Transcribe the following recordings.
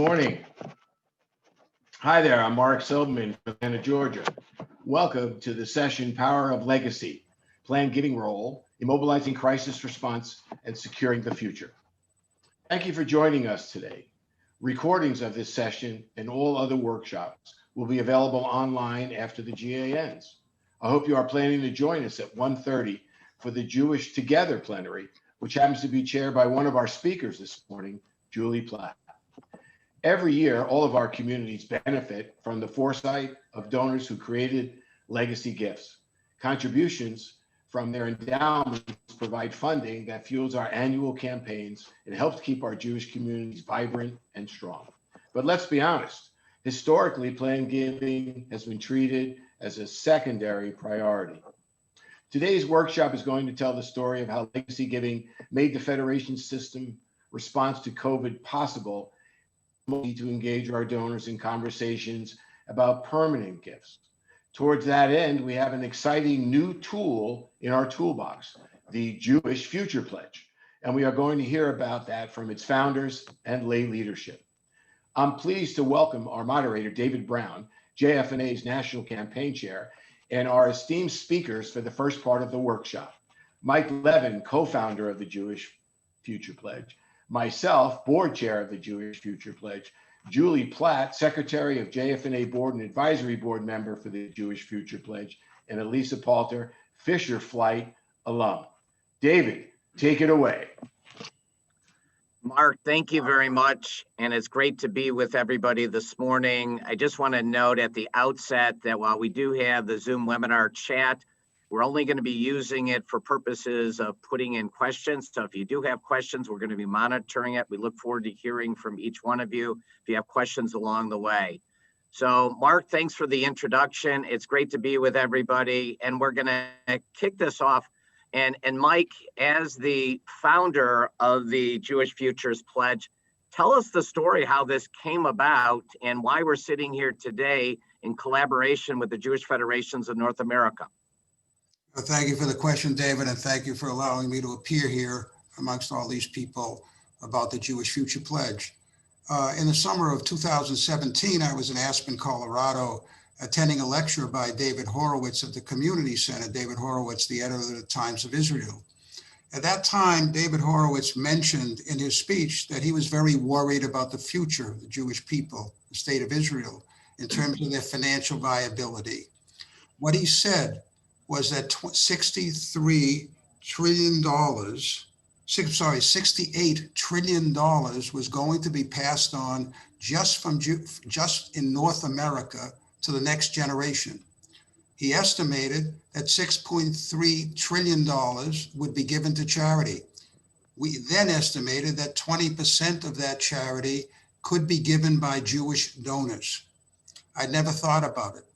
Morning. Hi there, I'm Mark Silverman from Atlanta, Georgia. Welcome to the session Power of Legacy, Planned Giving Role, Immobilizing Crisis Response, and Securing the Future. Thank you for joining us today. Recordings of this session and all other workshops will be available online after the GA ends. I hope you are planning to join us at 1:30 for the Jewish Together plenary, which happens to be chaired by one of our speakers this morning, Julie Platt. Every year, all of our communities benefit from the foresight of donors who created legacy gifts. Contributions from their endowments provide funding that fuels our annual campaigns and helps keep our Jewish communities vibrant and strong. But let's be honest, historically, planned giving has been treated as a secondary priority. Today's workshop is going to tell the story of how legacy giving made the Federation system response to COVID possible to engage our donors in conversations about permanent gifts. Towards that end, we have an exciting new tool in our toolbox, the Jewish Future Pledge, and we are going to hear about that from its founders and lay leadership. I'm pleased to welcome our moderator, David Brown, JFNA's National Campaign Chair, and our esteemed speakers for the first part of the workshop. Mike Levin, co-founder of the Jewish Future Pledge, myself, board chair of the Jewish Future Pledge, Julie Platt, secretary of JFNA board and advisory board member for the Jewish Future Pledge, and Elisa Palter, Fisher Flight alum. David, take it away. Mark, thank you very much. And it's great to be with everybody this morning. I just want to note at the outset that while we do have the Zoom webinar chat, we're only going to be using it for purposes of putting in questions. So if you do have questions, we're going to be monitoring it. We look forward to hearing from each one of you if you have questions along the way. So Mark, thanks for the introduction. It's great to be with everybody. And we're going to kick this off. And Mike, as the founder of the Jewish Futures Pledge, tell us the story, how this came about and why we're sitting here today in collaboration with the Jewish Federations of North America. Well, thank you for the question, David, and thank you for allowing me to appear here amongst all these people about the Jewish Future Pledge. In the summer of 2017, I was in Aspen, Colorado, attending a lecture by David Horowitz at the Community Center. David Horowitz, the editor of the Times of Israel. At that time, David Horowitz mentioned in his speech that he was very worried about the future of the Jewish people, the state of Israel, in terms of their financial viability. What he said was that $68 trillion was going to be passed on just in North America to the next generation. He estimated that $6.3 trillion would be given to charity. We then estimated that 20% of that charity could be given by Jewish donors. I'd never thought about it.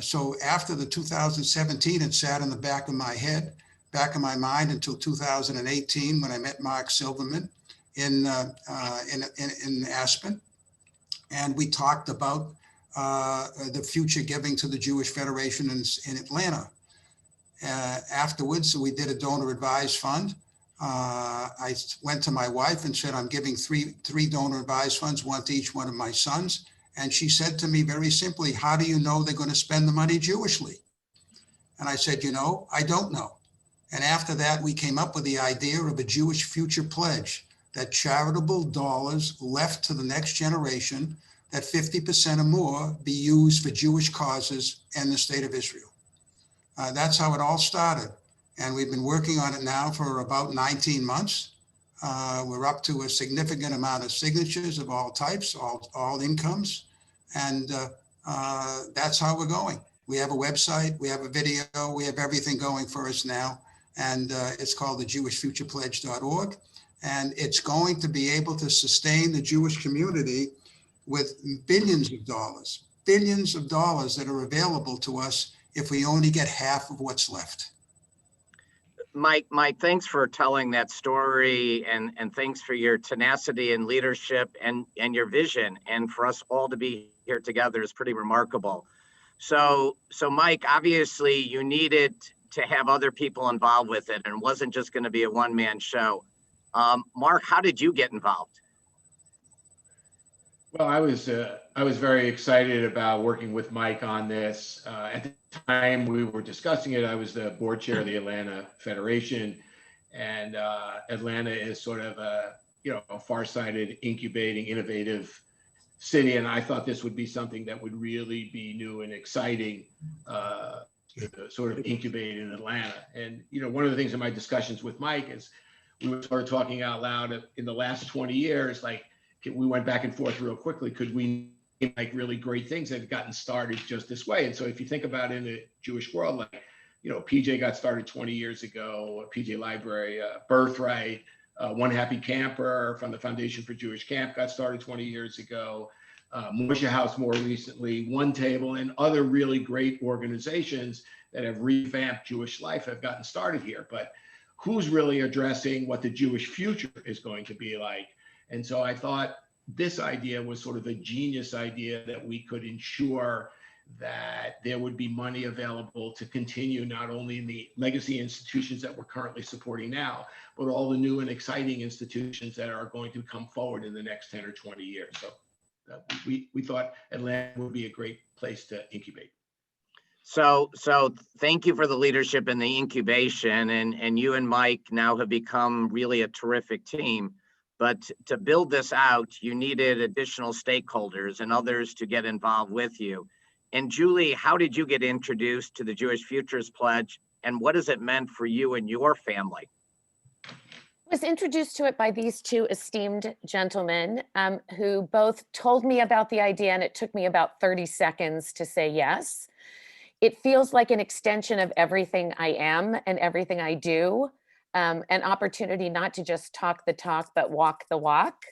So after the 2017, it sat in the back of my head, back of my mind until 2018 when I met Mark Silverman in Aspen. And we talked about the future giving to the Jewish Federation in Atlanta. Afterwards, we did a donor advised fund. I went to my wife and said, I'm giving three donor advised funds, one to each one of my sons. And she said to me very simply, how do you know they're going to spend the money Jewishly? And I said, I don't know. And after that, we came up with the idea of a Jewish Future Pledge, that charitable dollars left to the next generation, that 50% or more be used for Jewish causes and the state of Israel. That's how it all started. And we've been working on it now for about 19 months. We're up to a significant amount of signatures of all types, all incomes, and that's how we're going. We have a website, we have a video, we have everything going for us now, and it's called the jewishfuturepledge.org, and it's going to be able to sustain the Jewish community with billions of dollars that are available to us if we only get half of what's left. Mike, thanks for telling that story and thanks for your tenacity and leadership and your vision. And for us all to be here together is pretty remarkable. So Mike, obviously you needed to have other people involved with it and it wasn't just going to be a one-man show. Mark, how did you get involved? Well, I was very excited about working with Mike on this. At the time we were discussing it, I was the board chair of the Atlanta Federation, and Atlanta is sort of a a far-sighted, incubating, innovative city, and I thought this would be something that would really be new and exciting to sort of incubate in Atlanta. And one of the things in my discussions with Mike is we were sort of talking out loud in the last 20 years, like we went back and forth real quickly. Could we like really great things that had gotten started just this way? And so if you think about it in the Jewish world, like PJ got started 20 years ago, PJ Library, Birthright, One Happy Camper from the Foundation for Jewish Camp got started 20 years ago. Moshe House more recently, One Table, and other really great organizations that have revamped Jewish life have gotten started here. But who's really addressing what the Jewish future is going to be like? And so I thought this idea was sort of a genius idea that we could ensure that there would be money available to continue not only in the legacy institutions that we're currently supporting now, but all the new and exciting institutions that are going to come forward in the next 10 or 20 years. So we thought Atlanta would be a great place to incubate. So thank you for the leadership and the incubation, and you and Mike now have become really a terrific team. But to build this out, you needed additional stakeholders and others to get involved with you. And Julie, how did you get introduced to the Jewish Futures Pledge, and what has it meant for you and your family? I was introduced to it by these two esteemed gentlemen who both told me about the idea, and it took me about 30 seconds to say yes. It feels like an extension of everything I am and everything I do, an opportunity not to just talk the talk, but walk the walk.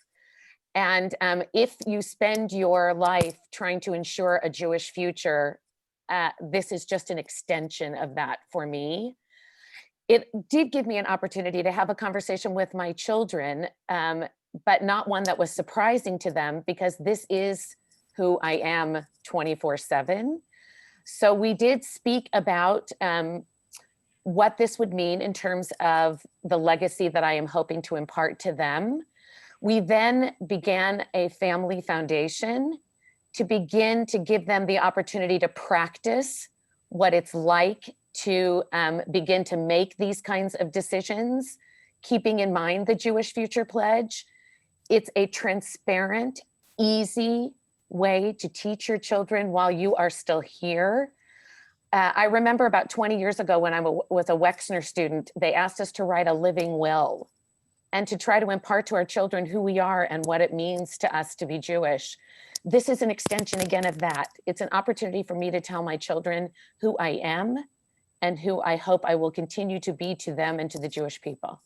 And if you spend your life trying to ensure a Jewish future, this is just an extension of that for me. It did give me an opportunity to have a conversation with my children, but not one that was surprising to them because this is who I am 24/7. So we did speak about what this would mean in terms of the legacy that I am hoping to impart to them. We then began a family foundation to begin to give them the opportunity to practice what it's like to begin to make these kinds of decisions, keeping in mind the Jewish Future Pledge. It's a transparent, easy way to teach your children while you are still here. I remember about 20 years ago when I was a Wexner student, they asked us to write a living will and to try to impart to our children who we are and what it means to us to be Jewish. This is an extension again of that. It's an opportunity for me to tell my children who I am and who I hope I will continue to be to them and to the Jewish people.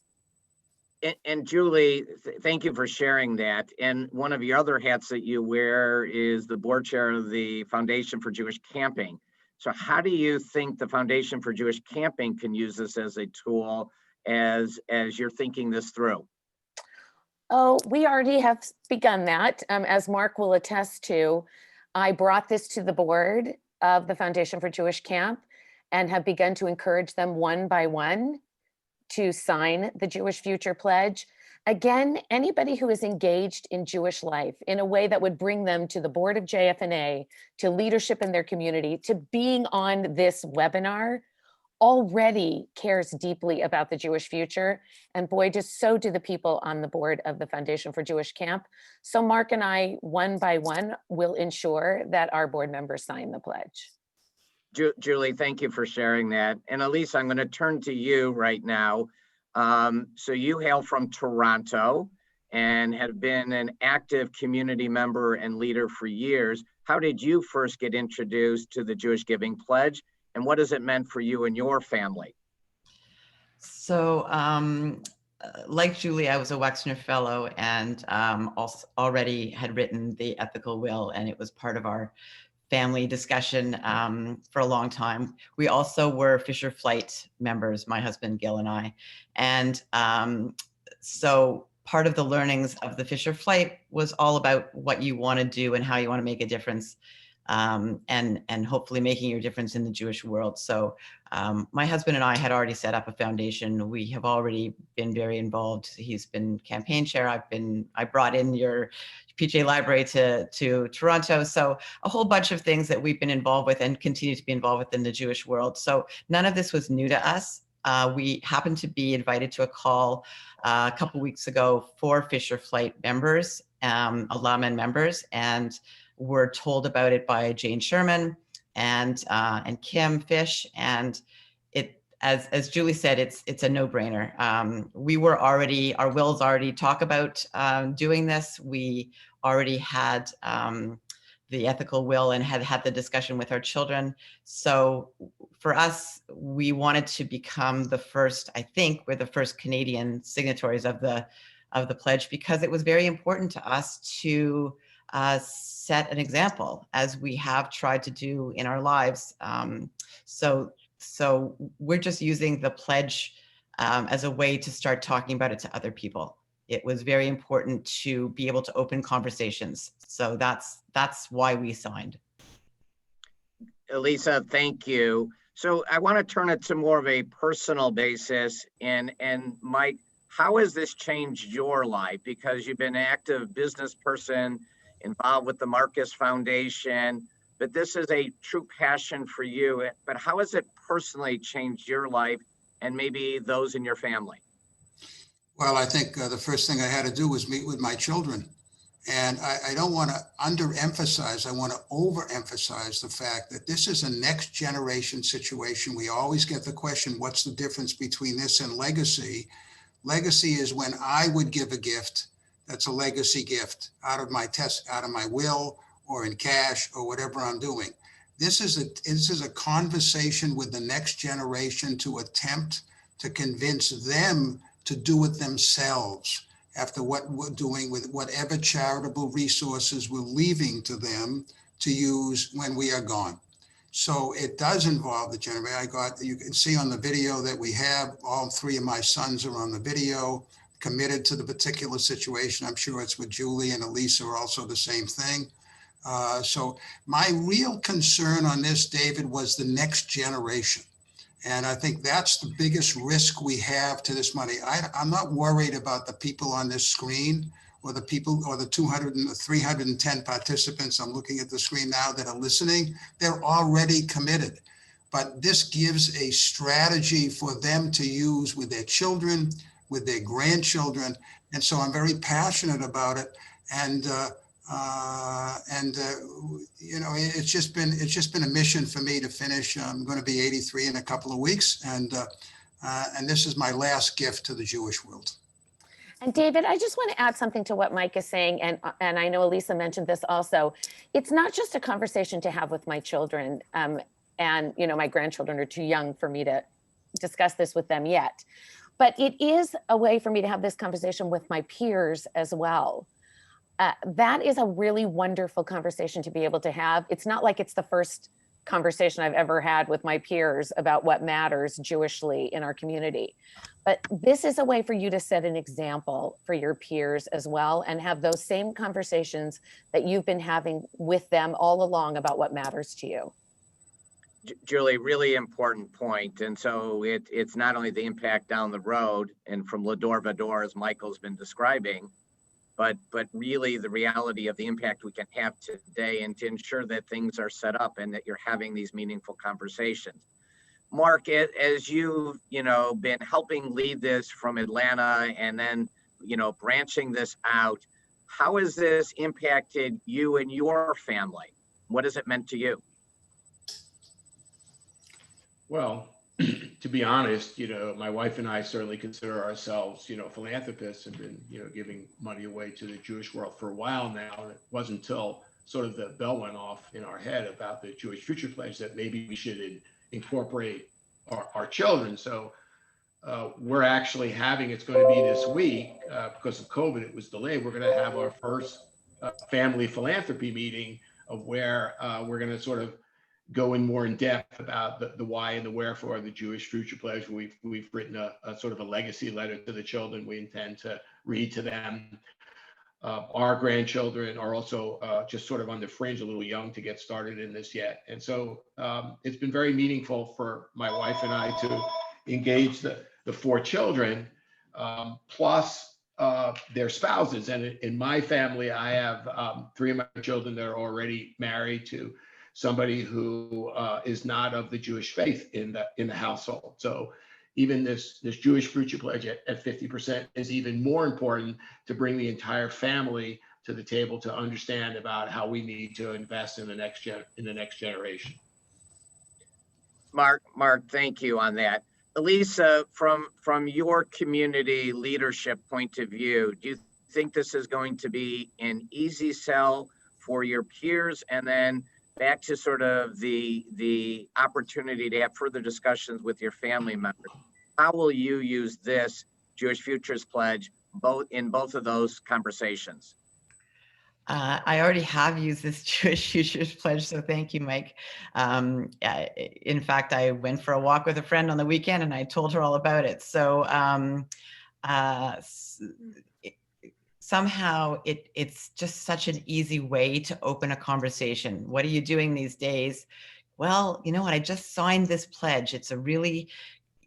And Julie, thank you for sharing that. And one of your other hats that you wear is the board chair of the Foundation for Jewish Camping. So how do you think the Foundation for Jewish Camping can use this as a tool as you're thinking this through? Oh, we already have begun that. As Mark will attest to, I brought this to the board of the Foundation for Jewish Camp and have begun to encourage them one by one to sign the Jewish Future Pledge. Again, anybody who is engaged in Jewish life in a way that would bring them to the board of JFNA, to leadership in their community, to being on this webinar, already cares deeply about the Jewish future. And boy, just so do the people on the board of the Foundation for Jewish Camp. So Mark and I, one by one, will ensure that our board members sign the pledge. Julie, thank you for sharing that. And Elise, I'm going to turn to you right now. So you hail from Toronto and have been an active community member and leader for years. How did you first get introduced to the Jewish Giving Pledge, and what has it meant for you and your family? So like Julie, I was a Wexner Fellow and also already had written the ethical will, and it was part of our family discussion for a long time. We also were Fisher Flight members, my husband Gil and I. And so part of the learnings of the Fisher Flight was all about what you want to do and how you want to make a difference and hopefully making your difference in the Jewish world. So my husband and I had already set up a foundation. We have already been very involved. He's been campaign chair. I brought in your PJ Library to Toronto. So a whole bunch of things that we've been involved with and continue to be involved with in the Jewish world. So none of this was new to us. We happened to be invited to a call a couple weeks ago for Fisher Flight members, alum and members, and were told about it by Jane Sherman and Kim Fish. And it, as Julie said, it's a no-brainer. We were already, our wills already talk about doing this. We already had the ethical will and had the discussion with our children. So for us, we wanted to become the first, I think we're the first Canadian signatories of the pledge, because it was very important to us to set an example, as we have tried to do in our lives. So we're just using the pledge as a way to start talking about it to other people. It was very important to be able to open conversations. So that's why we signed. Elisa, thank you. So I want to turn it to more of a personal basis. And Mike, how has this changed your life? Because you've been an active business person involved with the Marcus Foundation, but this is a true passion for you. But how has it personally changed your life and maybe those in your family? Well, I think the first thing I had to do was meet with my children. And I don't want to underemphasize, I want to overemphasize the fact that this is a next generation situation. We always get the question, what's the difference between this and legacy? Legacy is when I would give a gift that's a legacy gift out of my will or in cash or whatever I'm doing. This is a conversation with the next generation to attempt to convince them to do it themselves after what we're doing with whatever charitable resources we're leaving to them to use when we are gone. So it does involve the generation. You can see on the video that we have, all three of my sons are on the video, committed to the particular situation. I'm sure it's with Julie and Elisa are also the same thing. So my real concern on this, David, was the next generation. And I think that's the biggest risk we have to this money. I'm not worried about the people on this screen or the people or the 200 and the 310 participants. I'm looking at the screen now that are listening. They're already committed. But this gives a strategy for them to use with their children, with their grandchildren. And so I'm very passionate about it. And you know, it's just been a mission for me to finish. I'm going to be 83 in a couple of weeks, and this is my last gift to the Jewish world. And David, I just want to add something to what Mike is saying, and I know Elisa mentioned this also. It's not just a conversation to have with my children, and you know, my grandchildren are too young for me to discuss this with them yet, but it is a way for me to have this conversation with my peers as well. That is a really wonderful conversation to be able to have. It's not like it's the first conversation I've ever had with my peers about what matters Jewishly in our community. But this is a way for you to set an example for your peers as well and have those same conversations that you've been having with them all along about what matters to you. Julie, really important point. And so it's not only the impact down the road and from Lador Vador, as Michael's been describing, but really the reality of the impact we can have today, and to ensure that things are set up and that you're having these meaningful conversations. Mark, as you've been helping lead this from Atlanta and then branching this out, how has this impacted you and your family? What has it meant to you? Well, to be honest, my wife and I certainly consider ourselves, philanthropists, and been, giving money away to the Jewish world for a while now. It wasn't until sort of the bell went off in our head about the Jewish Future Pledge that maybe we should incorporate our children. So we're actually having, it's going to be this week, because of COVID, it was delayed. We're going to have our first family philanthropy meeting of where we're going to sort of go in more in depth about the why and the wherefore of the Jewish Future Pledge. We've written a sort of a legacy letter to the children we intend to read to them. our grandchildren are also just sort of on the fringe, a little young to get started in this yet. And so it's been very meaningful for my wife and I to engage the 4 children, plus their spouses. And in my family, I have 3 of my children that are already married to somebody who is not of the Jewish faith in the household. So even this Jewish Future Pledge at 50% is even more important to bring the entire family to the table to understand about how we need to invest in the next generation. Mark, thank you on that. Elisa, from your community leadership point of view, do you think this is going to be an easy sell for your peers? And then back to sort of the opportunity to have further discussions with your family members. How will you use this Jewish Futures Pledge in both of those conversations? I already have used this Jewish Futures Pledge, so thank you, Mike. In fact, I went for a walk with a friend on the weekend and I told her all about it. So somehow it's just such an easy way to open a conversation. What are you doing these days? Well, you know what? I just signed this pledge. It's a really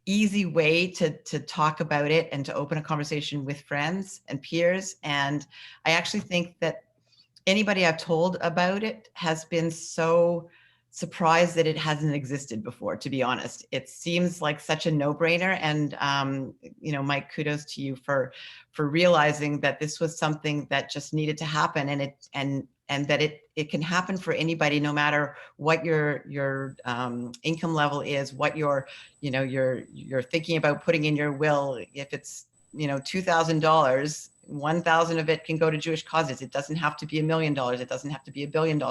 easy way to talk about it and to open a conversation with friends and peers. And I actually think that anybody I've told about it has been so surprised that it hasn't existed before, to be honest. It seems like such a no-brainer. And, you know, Mike, kudos to you for realizing that this was something that just needed to happen, and that it can happen for anybody, no matter what your income level is, what you're thinking about putting in your will. If it's, $2,000, 1,000 of it can go to Jewish causes. It doesn't have to be $1 million. It doesn't have to be $1 billion.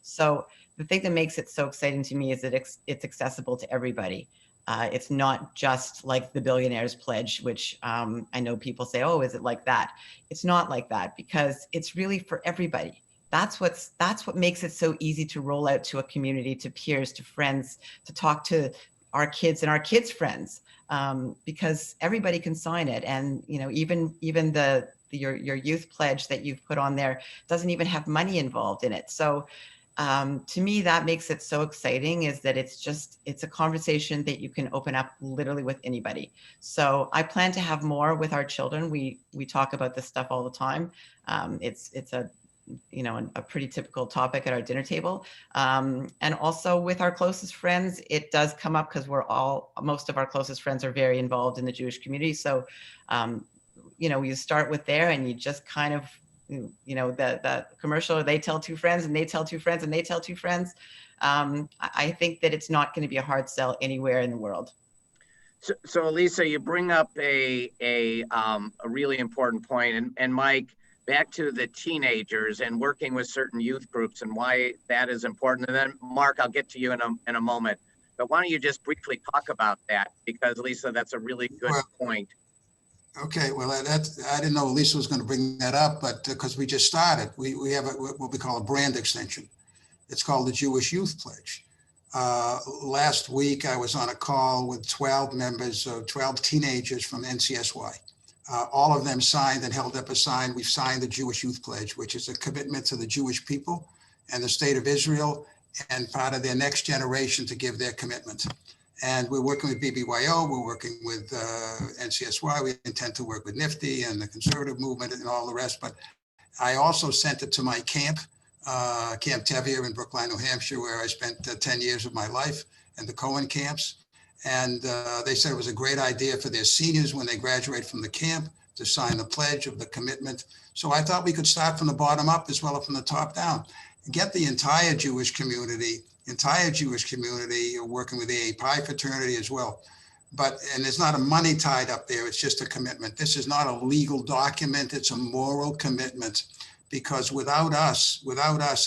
So the thing that makes it so exciting to me is that it's accessible to everybody. It's not just like the Billionaires Pledge, which I know people say, oh, is it like that? It's not like that, because it's really for everybody. That's what makes it so easy to roll out to a community, to peers, to friends, to talk to our kids and our kids' friends, because everybody can sign it. And even your youth pledge that you've put on there doesn't even have money involved in it. So to me, that makes it so exciting, is that it's a conversation that you can open up literally with anybody. So I plan to have more with our children. We talk about this stuff all the time. It's a pretty typical topic at our dinner table. And also with our closest friends, it does come up because most of our closest friends are very involved in the Jewish community. So, you start with there, and you just kind of, the commercial, they tell 2 friends and they tell 2 friends and they tell 2 friends. I think that it's not going to be a hard sell anywhere in the world. So Elisa, you bring up a really important point, and Mike, back to the teenagers and working with certain youth groups and why that is important. And then Mark, I'll get to you in a moment, but why don't you just briefly talk about that? Because Lisa, that's a really good point. Okay, well, I didn't know Lisa was going to bring that up, but because we just started, we have what we call a brand extension. It's called the Jewish Youth Pledge. Last week, I was on a call with 12 members of 12 teenagers from NCSY. All of them signed and held up a sign. We've signed the Jewish Youth Pledge, which is a commitment to the Jewish people and the state of Israel, and part of their next generation to give their commitment. And we're working with BBYO, we're working with NCSY, we intend to work with NIFTY and the conservative movement and all the rest. But I also sent it to my camp, Camp Tevye in Brookline, New Hampshire, where I spent 10 years of my life, and the Cohen camps. And they said it was a great idea for their seniors when they graduate from the camp to sign the pledge of the commitment. So I thought we could start from the bottom up as well as from the top down. Get the entire Jewish community, working with the Pi fraternity as well. And there's not a money tied up there. It's just a commitment. This is not a legal document. It's a moral commitment, because without us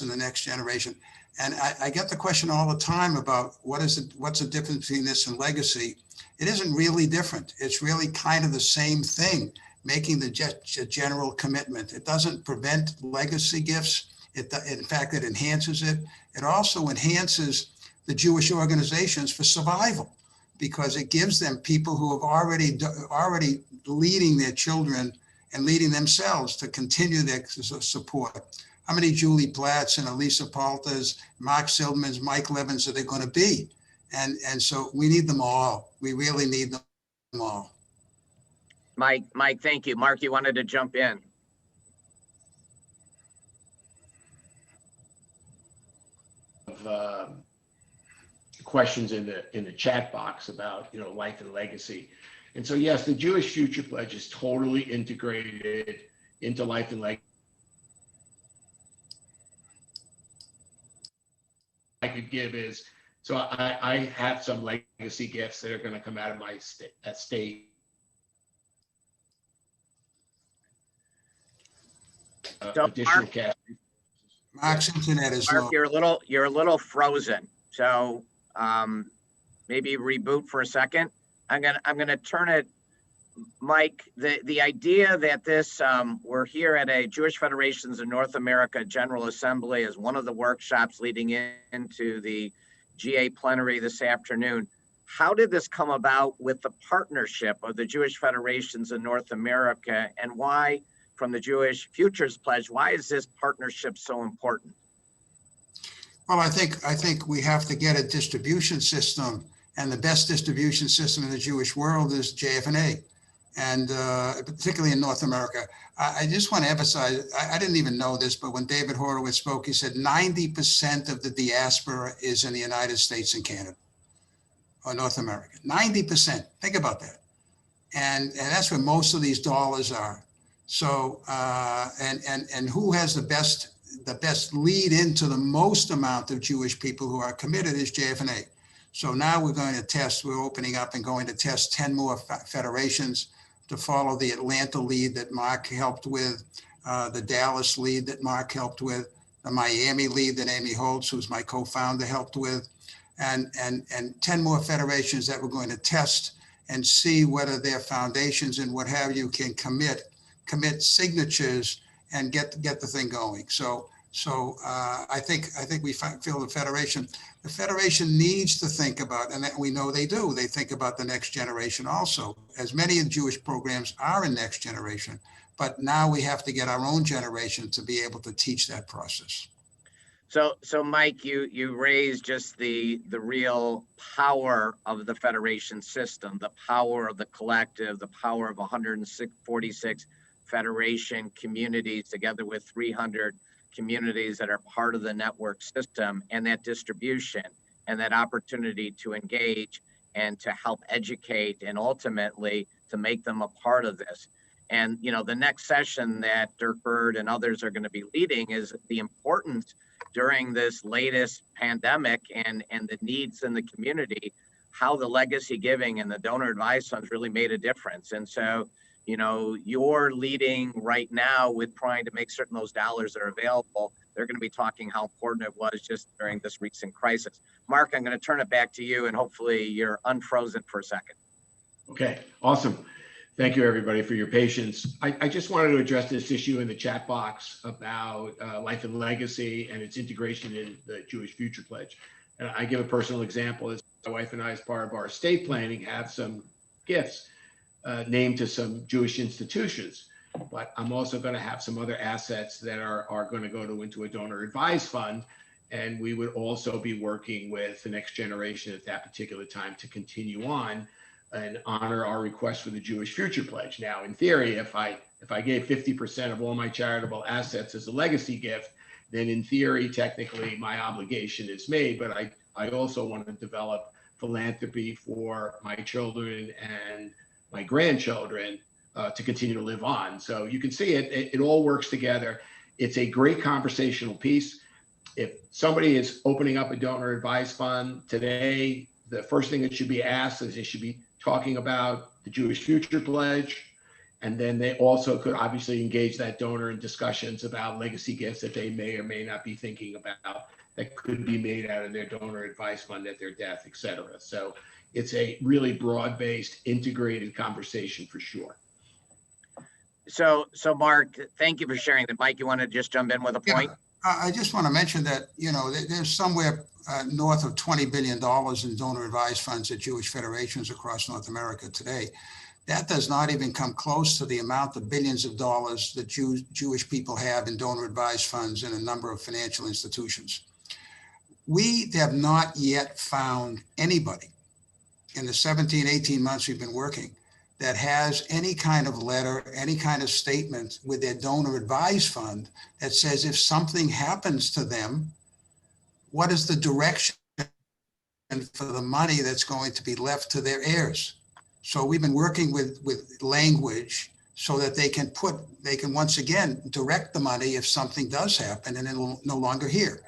in the next generation, and I get the question all the time about what's the difference between this and legacy? It isn't really different. It's really kind of the same thing, making the general commitment. It doesn't prevent legacy gifts. In fact, it enhances it. It also enhances the Jewish organizations for survival, because it gives them people who have already leading their children and leading themselves to continue their support. How many Julie Platts and Elisa Paltas, Mark Silvermans, Mike Levins are there going to be? And so we need them all. We really need them all. Mike, thank you. Mark, you wanted to jump in. Of questions in the chat box about life and legacy, and so yes, the Jewish Future Pledge is totally integrated into life and legacy. I could give is, so I have some legacy gifts that are going to come out of my estate. Additional cash. Mark's internet is low. Mark, you're a little frozen. So maybe reboot for a second. I'm gonna turn it, Mike. The idea that this we're here at a Jewish Federations of North America General Assembly as one of the workshops leading into the GA plenary this afternoon. How did this come about with the partnership of the Jewish Federations of North America, and why, from the Jewish Futures Pledge, why is this partnership so important? Well, I think we have to get a distribution system, and the best distribution system in the Jewish world is JF&A, and particularly in North America. I just want to emphasize, I didn't even know this, but when David Horowitz spoke, he said 90% of the diaspora is in the United States and Canada, or North America. 90%. Think about that. And that's where most of these dollars are. So, and who has the best lead into the most amount of Jewish people who are committed is JF&A. So now we're opening up and going to test 10 more federations to follow the Atlanta lead that Mark helped with, the Dallas lead that Mark helped with, the Miami lead that Amy Holtz, who's my co-founder, helped with, and 10 more federations that we're going to test and see whether their foundations and what have you can commit signatures and get the thing going. So I think we feel the federation needs to think about, and that we know they do. They think about the next generation also, as many of the Jewish programs are in next generation. But now we have to get our own generation to be able to teach that process. So Mike, you raised just the real power of the federation system, the power of the collective, the power of 146 federation communities together with 300 communities that are part of the network system, and that distribution and that opportunity to engage and to help educate and ultimately to make them a part of this. And the next session that Dirk Bird and others are going to be leading is the importance during this latest pandemic and the needs in the community, how the legacy giving and the donor advised funds really made a difference. And so you're leading right now with trying to make certain those dollars are available. They're going to be talking how important it was just during this recent crisis. Mark, I'm going to turn it back to you, and hopefully you're unfrozen for a second. Okay, awesome. Thank you, everybody, for your patience. I just wanted to address this issue in the chat box about life and legacy and its integration in the Jewish Future Pledge. And I give a personal example. As my wife and I, as part of our estate planning, have some gifts named to some Jewish institutions, but I'm also going to have some other assets that are going to go into a donor advised fund, and we would also be working with the next generation at that particular time to continue on and honor our request for the Jewish Future Pledge. Now, in theory, if I gave 50% of all my charitable assets as a legacy gift, then in theory, technically, my obligation is made, but I also want to develop philanthropy for my children and my grandchildren to continue to live on. So you can see it all works together. It's a great conversational piece. If somebody is opening up a donor advised fund today, the first thing that should be asked is they should be talking about the Jewish Future Pledge. And then they also could obviously engage that donor in discussions about legacy gifts that they may or may not be thinking about that could be made out of their donor advised fund at their death, et cetera. So it's a really broad-based, integrated conversation for sure. So Mark, thank you for sharing that. Mike, you want to just jump in with a point? Yeah, I just want to mention that, there's somewhere north of $20 billion in donor advised funds at Jewish federations across North America today. That does not even come close to the amount of billions of dollars that Jewish people have in donor advised funds in a number of financial institutions. We have not yet found anybody in the 17, 18 months we've been working that has any kind of letter, any kind of statement with their donor advised fund that says if something happens to them, what is the direction for the money that's going to be left to their heirs? So we've been working with language so that they can once again direct the money if something does happen and it'll no longer here.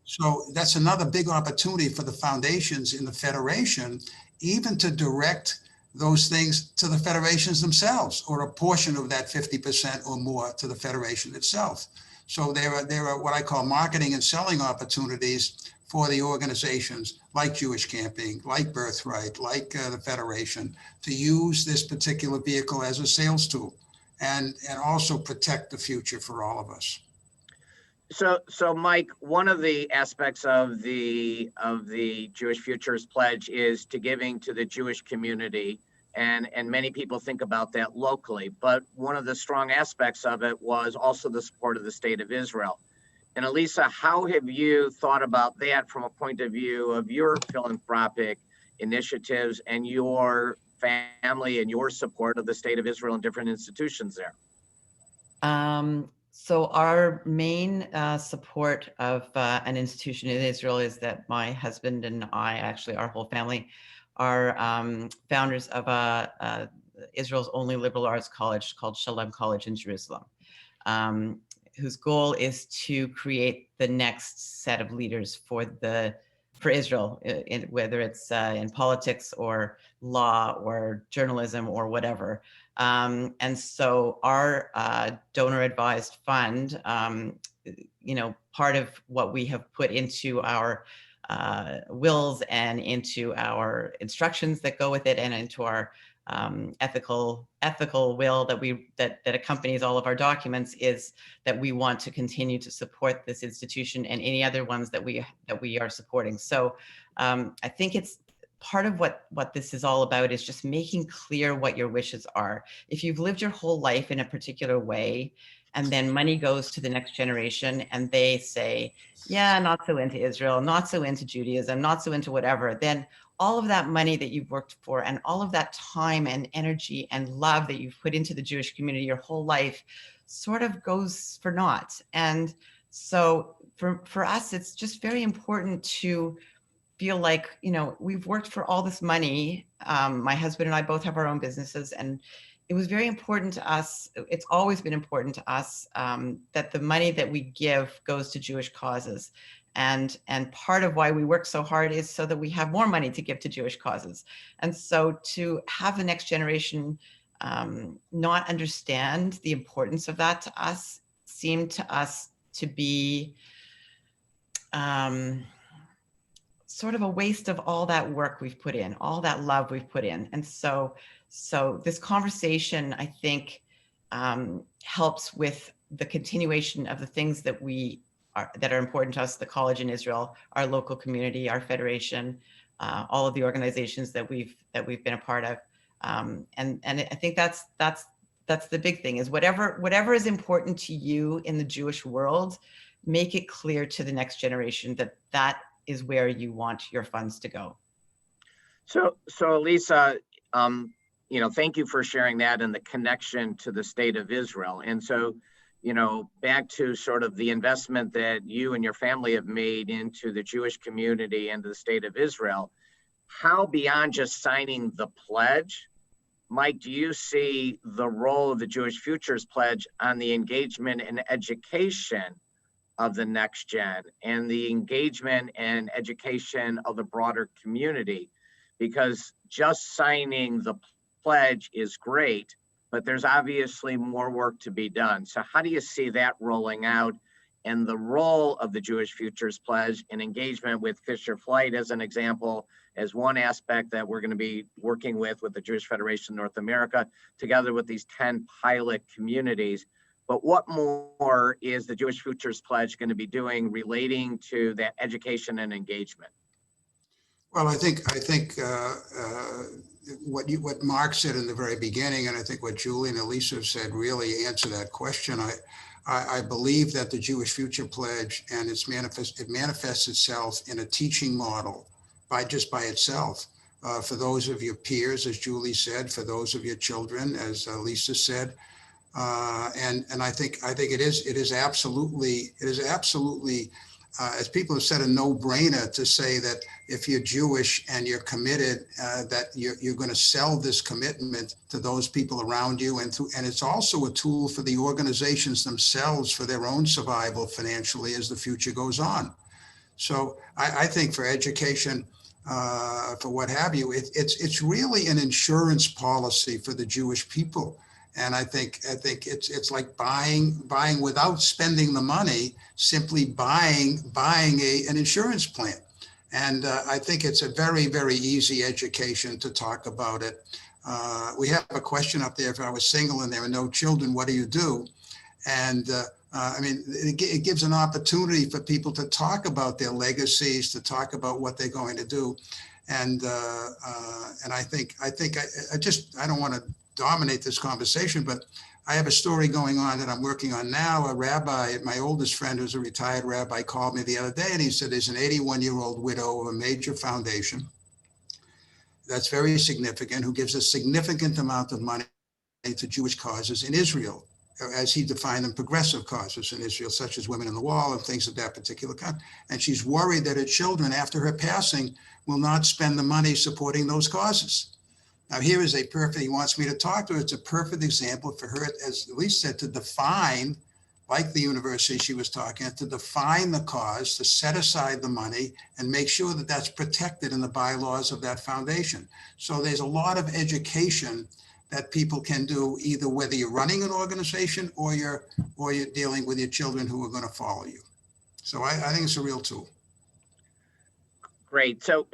So that's another big opportunity for the foundations in the Federation, even to direct those things to the federations themselves, or a portion of that 50% or more to the Federation itself. So there are what I call marketing and selling opportunities for the organizations like Jewish Camping, like Birthright, like the Federation, to use this particular vehicle as a sales tool and also protect the future for all of us. So Mike, one of the aspects of the Jewish Futures Pledge is to giving to the Jewish community, and many people think about that locally. But one of the strong aspects of it was also the support of the State of Israel. And Elisa, how have you thought about that from a point of view of your philanthropic initiatives and your family and your support of the State of Israel and different institutions there? So our main support of an institution in Israel is that my husband and I, actually our whole family, are founders of Israel's only liberal arts college called Shalem College in Jerusalem, whose goal is to create the next set of leaders for Israel, whether it's in politics or law or journalism or whatever. And so our donor advised fund, part of what we have put into our wills and into our instructions that go with it and into our ethical will that accompanies all of our documents is that we want to continue to support this institution and any other ones that we are supporting. So I think it's part of what this is all about is just making clear what your wishes are. If you've lived your whole life in a particular way, and then money goes to the next generation and they say, yeah, not so into Israel, not so into Judaism, not so into whatever, then all of that money that you've worked for and all of that time and energy and love that you've put into the Jewish community your whole life sort of goes for naught. And so for us, it's just very important to feel like, we've worked for all this money. My husband and I both have our own businesses, and it was very important to us. It's always been important to us that the money that we give goes to Jewish causes. And part of why we work so hard is so that we have more money to give to Jewish causes. And so to have the next generation not understand the importance of that to us seemed to us to be sort of a waste of all that work we've put in, all that love we've put in. And so this conversation, I think, helps with the continuation of the things that are important to us, the college in Israel, our local community, our federation, all of the organizations that we've been a part of. And I think that's the big thing, is whatever is important to you in the Jewish world, make it clear to the next generation that is where you want your funds to go. So Elisa, thank you for sharing that and the connection to the State of Israel. And so, back to sort of the investment that you and your family have made into the Jewish community and the State of Israel, how beyond just signing the pledge, Mike, do you see the role of the Jewish Futures Pledge on the engagement and education of the next gen and the engagement and education of the broader community? Because just signing the pledge is great, but there's obviously more work to be done. So how do you see that rolling out, and the role of the Jewish Futures Pledge and engagement with Fisher Flight as an example, as one aspect that we're going to be working with the Jewish Federation North America, together with these 10 pilot communities? But what more is the Jewish Futures Pledge going to be doing relating to that education and engagement? Well, I think what Mark said in the very beginning, and I think what Julie and Elisa have said really answer that question. I believe that the Jewish Future Pledge and it manifests itself in a teaching model by itself. For those of your peers, as Julie said, for those of your children, as Lisa said, and I think it is absolutely as people have said, a no-brainer to say that if you're Jewish and you're committed, that you're going to sell this commitment to those people around you, and it's also a tool for the organizations themselves for their own survival financially as the future goes on. So I think for education, for what have you, it's really an insurance policy for the Jewish people. And I think it's like buying without spending the money, simply buying an insurance plan. And I think it's a very, very easy education to talk about it. We have a question up there. If I was single and there were no children, what do you do? And I mean, it gives an opportunity for people to talk about their legacies, to talk about what they're going to do. And I think I don't want to dominate this conversation, but I have a story going on that I'm working on now. A rabbi, my oldest friend, who's a retired rabbi, called me the other day and he said there's an 81-year-old widow of a major foundation that's very significant, who gives a significant amount of money to Jewish causes in Israel, as he defined them, progressive causes in Israel, such as Women in the Wall and things of that particular kind. And she's worried that her children, after her passing, will not spend the money supporting those causes. Now, here is he wants me to talk to her. It's a perfect example for her, as Elise said, to define, like the university she was talking at, to define the cause, to set aside the money and make sure that that's protected in the bylaws of that foundation. So there's a lot of education that people can do, either whether you're running an organization or you're dealing with your children who are going to follow you. So I think it's a real tool. Great. So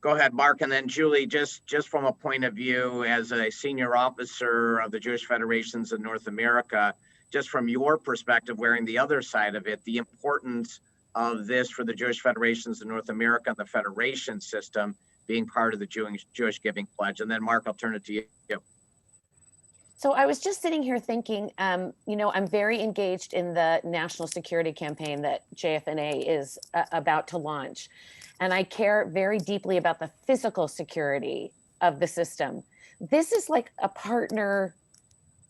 go ahead, Mark, and then Julie, just from a point of view as a senior officer of the Jewish Federations in North America, just from your perspective, wearing the other side of it, the importance of this for the Jewish Federations in North America and the federation system being part of the Jewish Giving Pledge. And then Mark, I'll turn it to you. So I was just sitting here thinking, I'm very engaged in the national security campaign that JFNA is about to launch. And I care very deeply about the physical security of the system. This is like a partner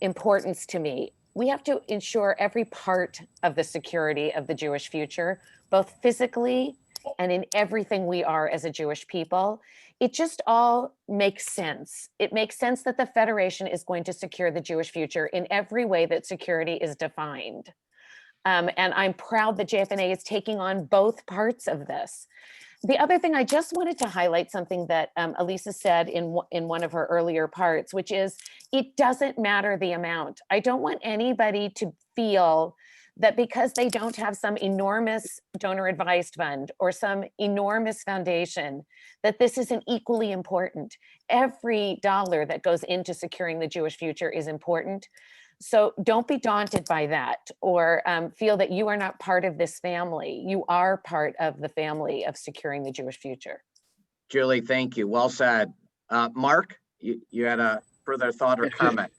importance to me. We have to ensure every part of the security of the Jewish future, both physically and in everything we are as a Jewish people. It just all makes sense. It makes sense that the Federation is going to secure the Jewish future in every way that security is defined. And I'm proud that JFNA is taking on both parts of this. The other thing, I just wanted to highlight something that Elisa said in one of her earlier parts, which is it doesn't matter the amount. I don't want anybody to feel that because they don't have some enormous donor advised fund or some enormous foundation, that this isn't equally important. Every dollar that goes into securing the Jewish future is important. So don't be daunted by that or feel that you are not part of this family. You are part of the family of securing the Jewish future. Julie, thank you. Well said. Mark, you had a further thought or comment?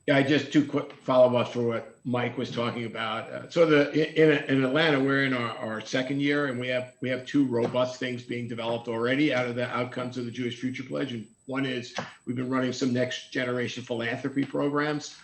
Yeah, just two quick follow-ups for what Mike was talking about. So in Atlanta, we're in our second year, and we have two robust things being developed already out of the outcomes of the Jewish Future Pledge. And one is we've been running some next generation philanthropy programs.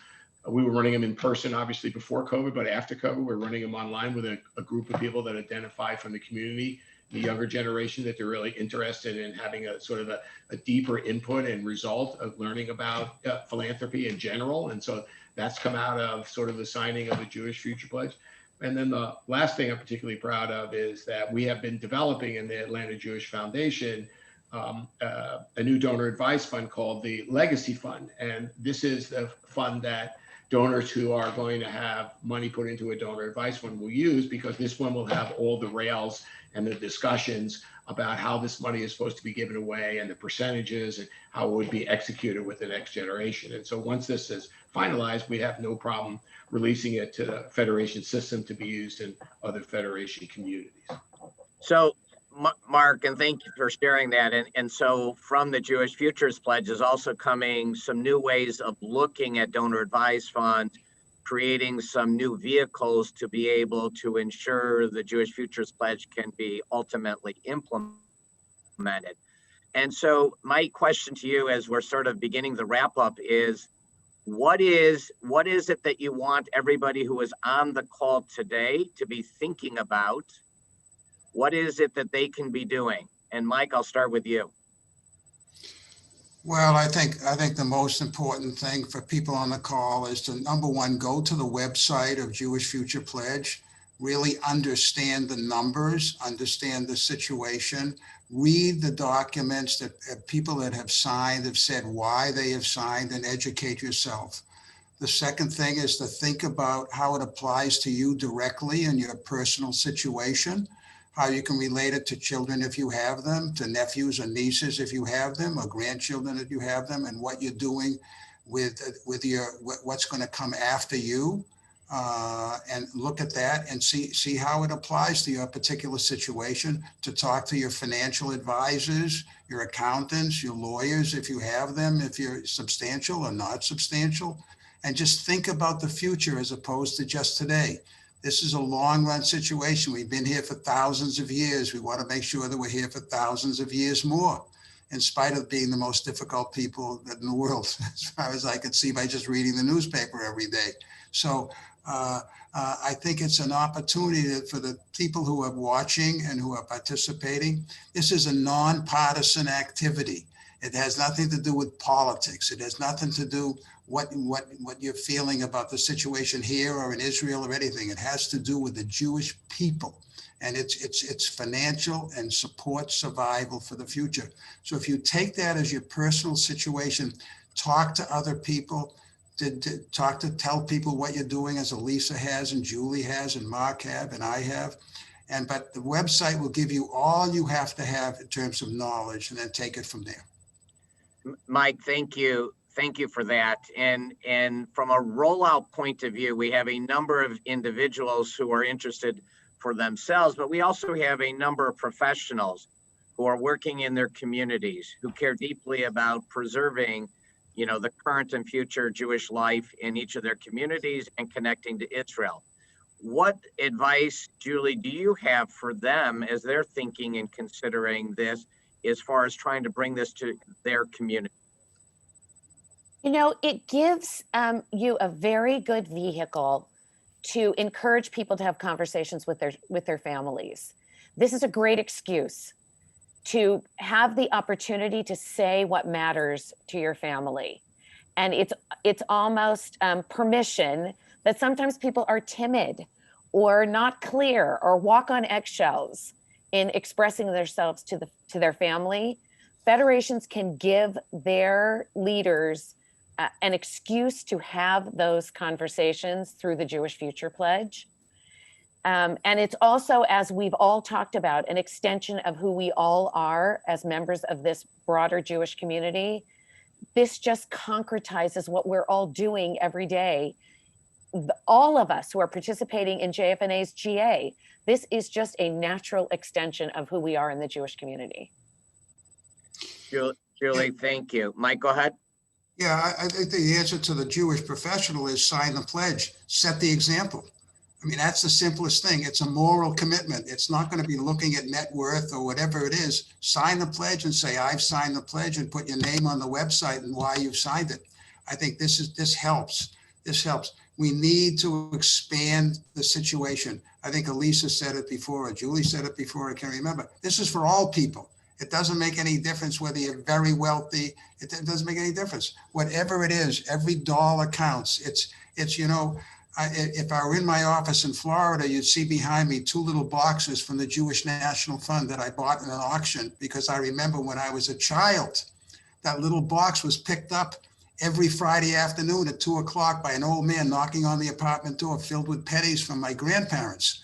We were running them in person, obviously, before COVID, but after COVID, we're running them online with a group of people that identify from the community, the younger generation, that they're really interested in having a sort of a deeper input and result of learning about philanthropy in general. And so that's come out of sort of the signing of the Jewish Future Pledge. And then the last thing I'm particularly proud of is that we have been developing in the Atlanta Jewish Foundation a new donor advised fund called the Legacy Fund. And this is the fund that donors who are going to have money put into a donor advice fund will use, because this one will have all the rails and the discussions about how this money is supposed to be given away and the percentages and how it would be executed with the next generation. And so once this is finalized, we have no problem releasing it to the Federation system to be used in other Federation communities. So Mark, and thank you for sharing that. And so from the Jewish Futures Pledge is also coming some new ways of looking at donor advised funds, creating some new vehicles to be able to ensure the Jewish Futures Pledge can be ultimately implemented. And so my question to you as we're sort of beginning the wrap up is, what is it that you want everybody who is on the call today to be thinking about? What is it that they can be doing? And Mike, I'll start with you. Well, I think the most important thing for people on the call is to, number one, go to the website of Jewish Future Pledge, really understand the numbers, understand the situation, read the documents that people that have signed have said why they have signed, and educate yourself. The second thing is to think about how it applies to you directly in your personal situation, how you can relate it to children if you have them, to nephews or nieces if you have them, or grandchildren if you have them, and what you're doing with what's going to come after you, and look at that and see how it applies to your particular situation. To talk to your financial advisors, your accountants, your lawyers if you have them, if you're substantial or not substantial, and just think about the future as opposed to just today. This is a long run situation. We've been here for thousands of years. We want to make sure that we're here for thousands of years more, in spite of being the most difficult people in the world, as far as I can see by just reading the newspaper every day. So I think it's an opportunity for the people who are watching and who are participating. This is a nonpartisan activity. It has nothing to do with politics. It has nothing to do what you're feeling about the situation here or in Israel or anything. It has to do with the Jewish people, and it's financial and support survival for the future. So if you take that as your personal situation, talk to other people, tell people what you're doing, as Elisa has and Julie has and Mark have and I have. But the website will give you all you have to have in terms of knowledge, and then take it from there. Mike, thank you. Thank you for that. And from a rollout point of view, we have a number of individuals who are interested for themselves, but we also have a number of professionals who are working in their communities, who care deeply about preserving, the current and future Jewish life in each of their communities and connecting to Israel. What advice, Julie, do you have for them as they're thinking and considering this, as far as trying to bring this to their community? It gives you a very good vehicle to encourage people to have conversations with their families. This is a great excuse to have the opportunity to say what matters to your family. And it's almost permission that sometimes people are timid or not clear or walk on eggshells in expressing themselves to their family. Federations can give their leaders an excuse to have those conversations through the Jewish Future Pledge. And it's also, as we've all talked about, an extension of who we all are as members of this broader Jewish community. This just concretizes what we're all doing every day. All of us who are participating in JFNA's GA, this is just a natural extension of who we are in the Jewish community. Julie, thank you. Mike, go ahead. Yeah, I think the answer to the Jewish professional is sign the pledge, set the example. I mean, that's the simplest thing. It's a moral commitment. It's not going to be looking at net worth or whatever it is. Sign the pledge and say, I've signed the pledge, and put your name on the website and why you've signed it. I think this helps. This helps. We need to expand the situation. I think Elisa said it before, or Julie said it before, I can't remember. This is for all people. It doesn't make any difference whether you're very wealthy. It doesn't make any difference. Whatever it is, every dollar counts. It's if I were in my office in Florida, you'd see behind me 2 little boxes from the Jewish National Fund that I bought in an auction, because I remember when I was a child, that little box was picked up every Friday afternoon at 2 o'clock by an old man knocking on the apartment door filled with pennies from my grandparents.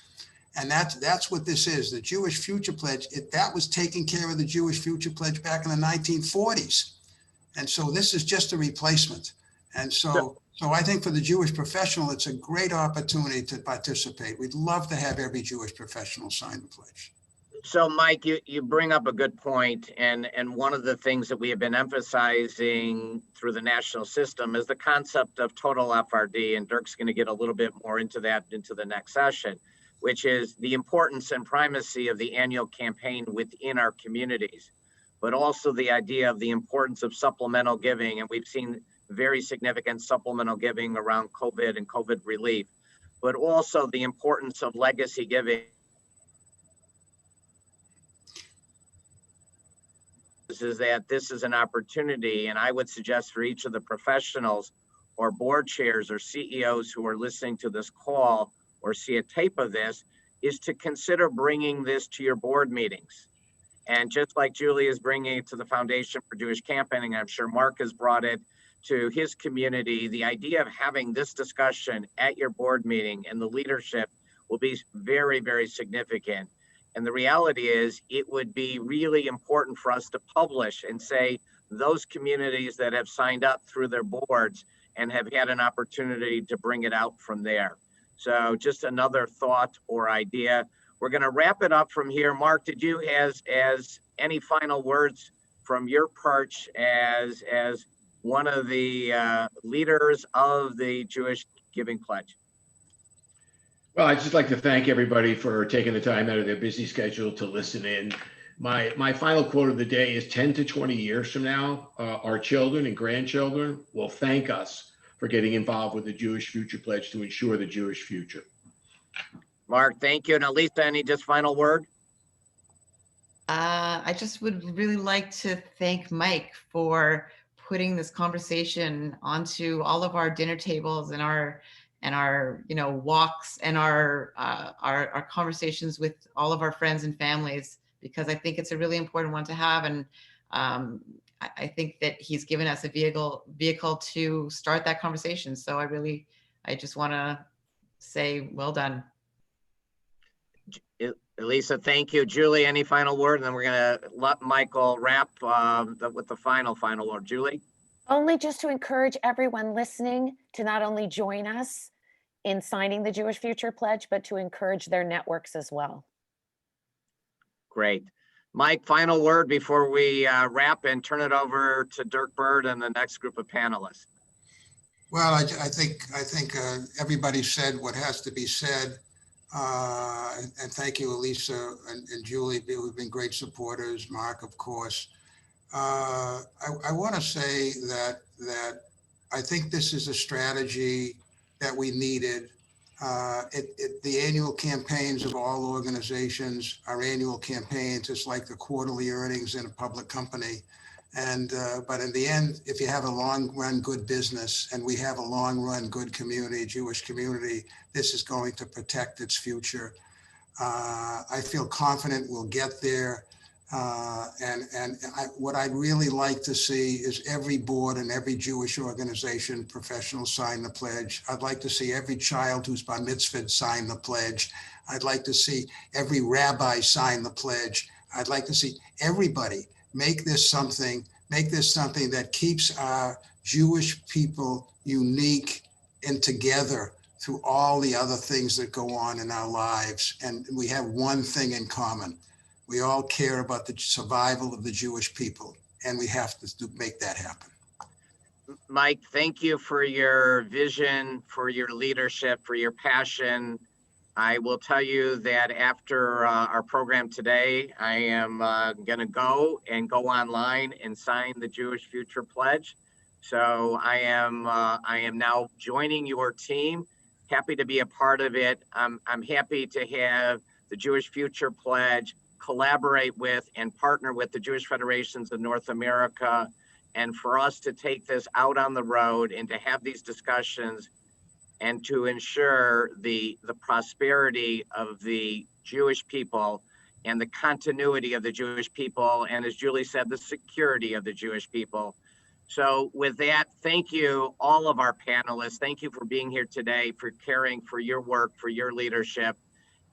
And that's what this is. The Jewish Future Pledge, that was taking care of the Jewish Future Pledge back in the 1940s. And so this is just a replacement. And so I think for the Jewish professional, it's a great opportunity to participate. We'd love to have every Jewish professional sign the pledge. So Mike, you bring up a good point, and one of the things that we have been emphasizing through the national system is the concept of total FRD, and Dirk's going to get a little bit more into that into the next session, which is the importance and primacy of the annual campaign within our communities, but also the idea of the importance of supplemental giving, and we've seen very significant supplemental giving around COVID and COVID relief, but also the importance of legacy giving. Is that this is an opportunity, and I would suggest for each of the professionals or board chairs or CEOs who are listening to this call or see a tape of this, is to consider bringing this to your board meetings. And just like Julie is bringing it to the Foundation for Jewish Campaigning, I'm sure Mark has brought it to his community, the idea of having this discussion at your board meeting and the leadership will be very, very significant. And the reality is it would be really important for us to publish and say those communities that have signed up through their boards and have had an opportunity to bring it out from there. So just another thought or idea. We're going to wrap it up from here. Mark, did you as any final words from your perch as one of the leaders of the Jewish Giving Pledge? Well, I'd just like to thank everybody for taking the time out of their busy schedule to listen in. My final quote of the day is 10 to 20 years from now, our children and grandchildren will thank us for getting involved with the Jewish Future Pledge to ensure the Jewish future. Mark, thank you. And Elisa, any just final word? I just would really like to thank Mike for putting this conversation onto all of our dinner tables and our walks and our conversations with all of our friends and families, because I think it's a really important one to have. And I think that he's given us a vehicle to start that conversation. So I just want to say, well done. Elisa, thank you. Julie, any final word? And then we're going to let Michael wrap with the final word. Julie? Only just to encourage everyone listening to not only join us in signing the Jewish Future Pledge, but to encourage their networks as well. Great. Mike, final word before we wrap and turn it over to Dirk Bird and the next group of panelists. Well, I think everybody said what has to be said. And thank you, Elisa and Julie, who've been great supporters. Mark, of course. I want to say that I think this is a strategy that we needed. The annual campaigns of all organizations, our annual campaigns, it's like the quarterly earnings in a public company. And but in the end, if you have a long run good business, and we have a long run good community, Jewish community, this is going to protect its future. I feel confident we'll get there. What I'd really like to see is every board and every Jewish organization professional sign the pledge. I'd like to see every child who's bar mitzvahed sign the pledge. I'd like to see every rabbi sign the pledge. I'd like to see everybody make this something that keeps our Jewish people unique and together through all the other things that go on in our lives. And we have one thing in common. We all care about the survival of the Jewish people, and we have to make that happen. Mike, thank you for your vision, for your leadership, for your passion. I will tell you that after our program today, I am going to go online and sign the Jewish Future Pledge. So I am now joining your team. Happy to be a part of it. I'm happy to have the Jewish Future Pledge collaborate with and partner with the Jewish Federations of North America, and for us to take this out on the road and to have these discussions and to ensure the prosperity of the Jewish people and the continuity of the Jewish people, and as Julie said, the security of the Jewish people. So with that, thank you, all of our panelists. Thank you for being here today, for caring for your work, for your leadership.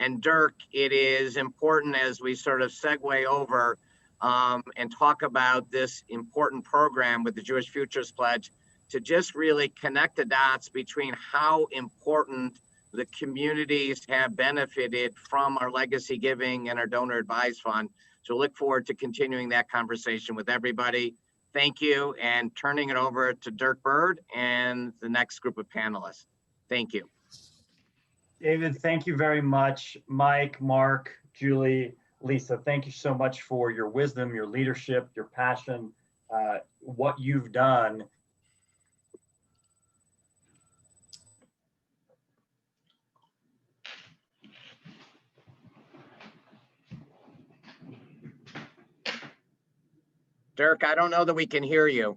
And Dirk, it is important as we sort of segue over and talk about this important program with the Jewish Futures Pledge to just really connect the dots between how important the communities have benefited from our legacy giving and our donor advised fund. So look forward to continuing that conversation with everybody. Thank you, and turning it over to Dirk Bird and the next group of panelists. Thank you. David, thank you very much. Mike, Mark, Julie, Lisa, thank you so much for your wisdom, your leadership, your passion, what you've done. Dirk, I don't know that we can hear you.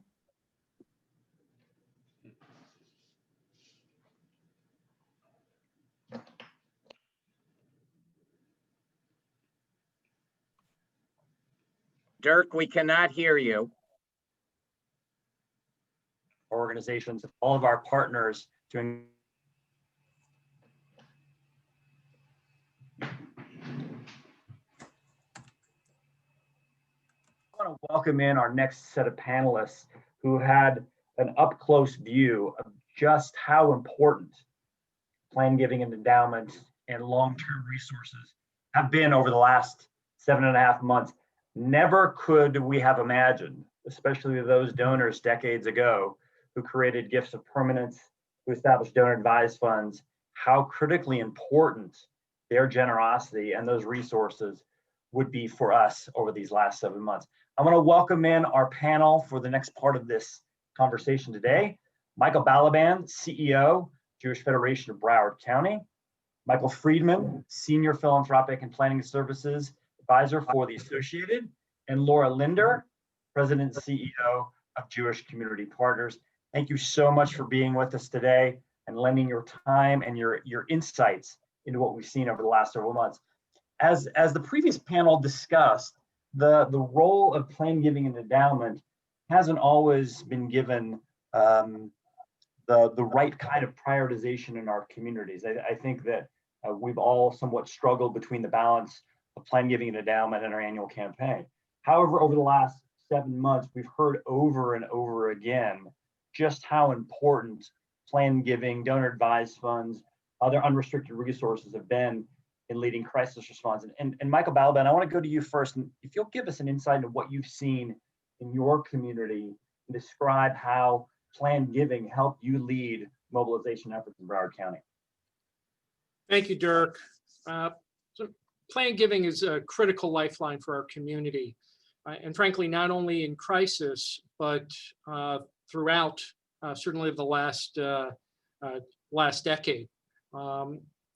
Dirk, we cannot hear you. Organizations, all of our partners doing. I want to welcome in our next set of panelists who had an up-close view of just how important plan giving and endowment and long-term resources have been over the last 7.5 months. Never could we have imagined, especially those donors decades ago who created gifts of permanence, who established donor advised funds, how critically important their generosity and those resources would be for us over these last 7 months. I want to welcome in our panel for the next part of this conversation today. Michael Balaban, CEO, Jewish Federation of Broward County. Michael Friedman, Senior Philanthropic and Planning Services Advisor for the Associated. And Laura Linder, President and CEO of Jewish Community Partners. Thank you so much for being with us today and lending your time and your insights into what we've seen over the last several months. As the previous panel discussed, the role of plan giving and endowment hasn't always been given the right kind of prioritization in our communities. I think that we've all somewhat struggled between the balance of plan giving and endowment in our annual campaign. However, over the last 7 months, we've heard over and over again just how important plan giving, donor advised funds, other unrestricted resources have been in leading crisis response. And Michael Balaban, I want to go to you first. And if you'll give us an insight into what you've seen in your community and describe how plan giving helped you lead mobilization efforts in Broward County. Thank you, Dirk. So plan giving is a critical lifeline for our community. And frankly, not only in crisis, but throughout certainly the last decade.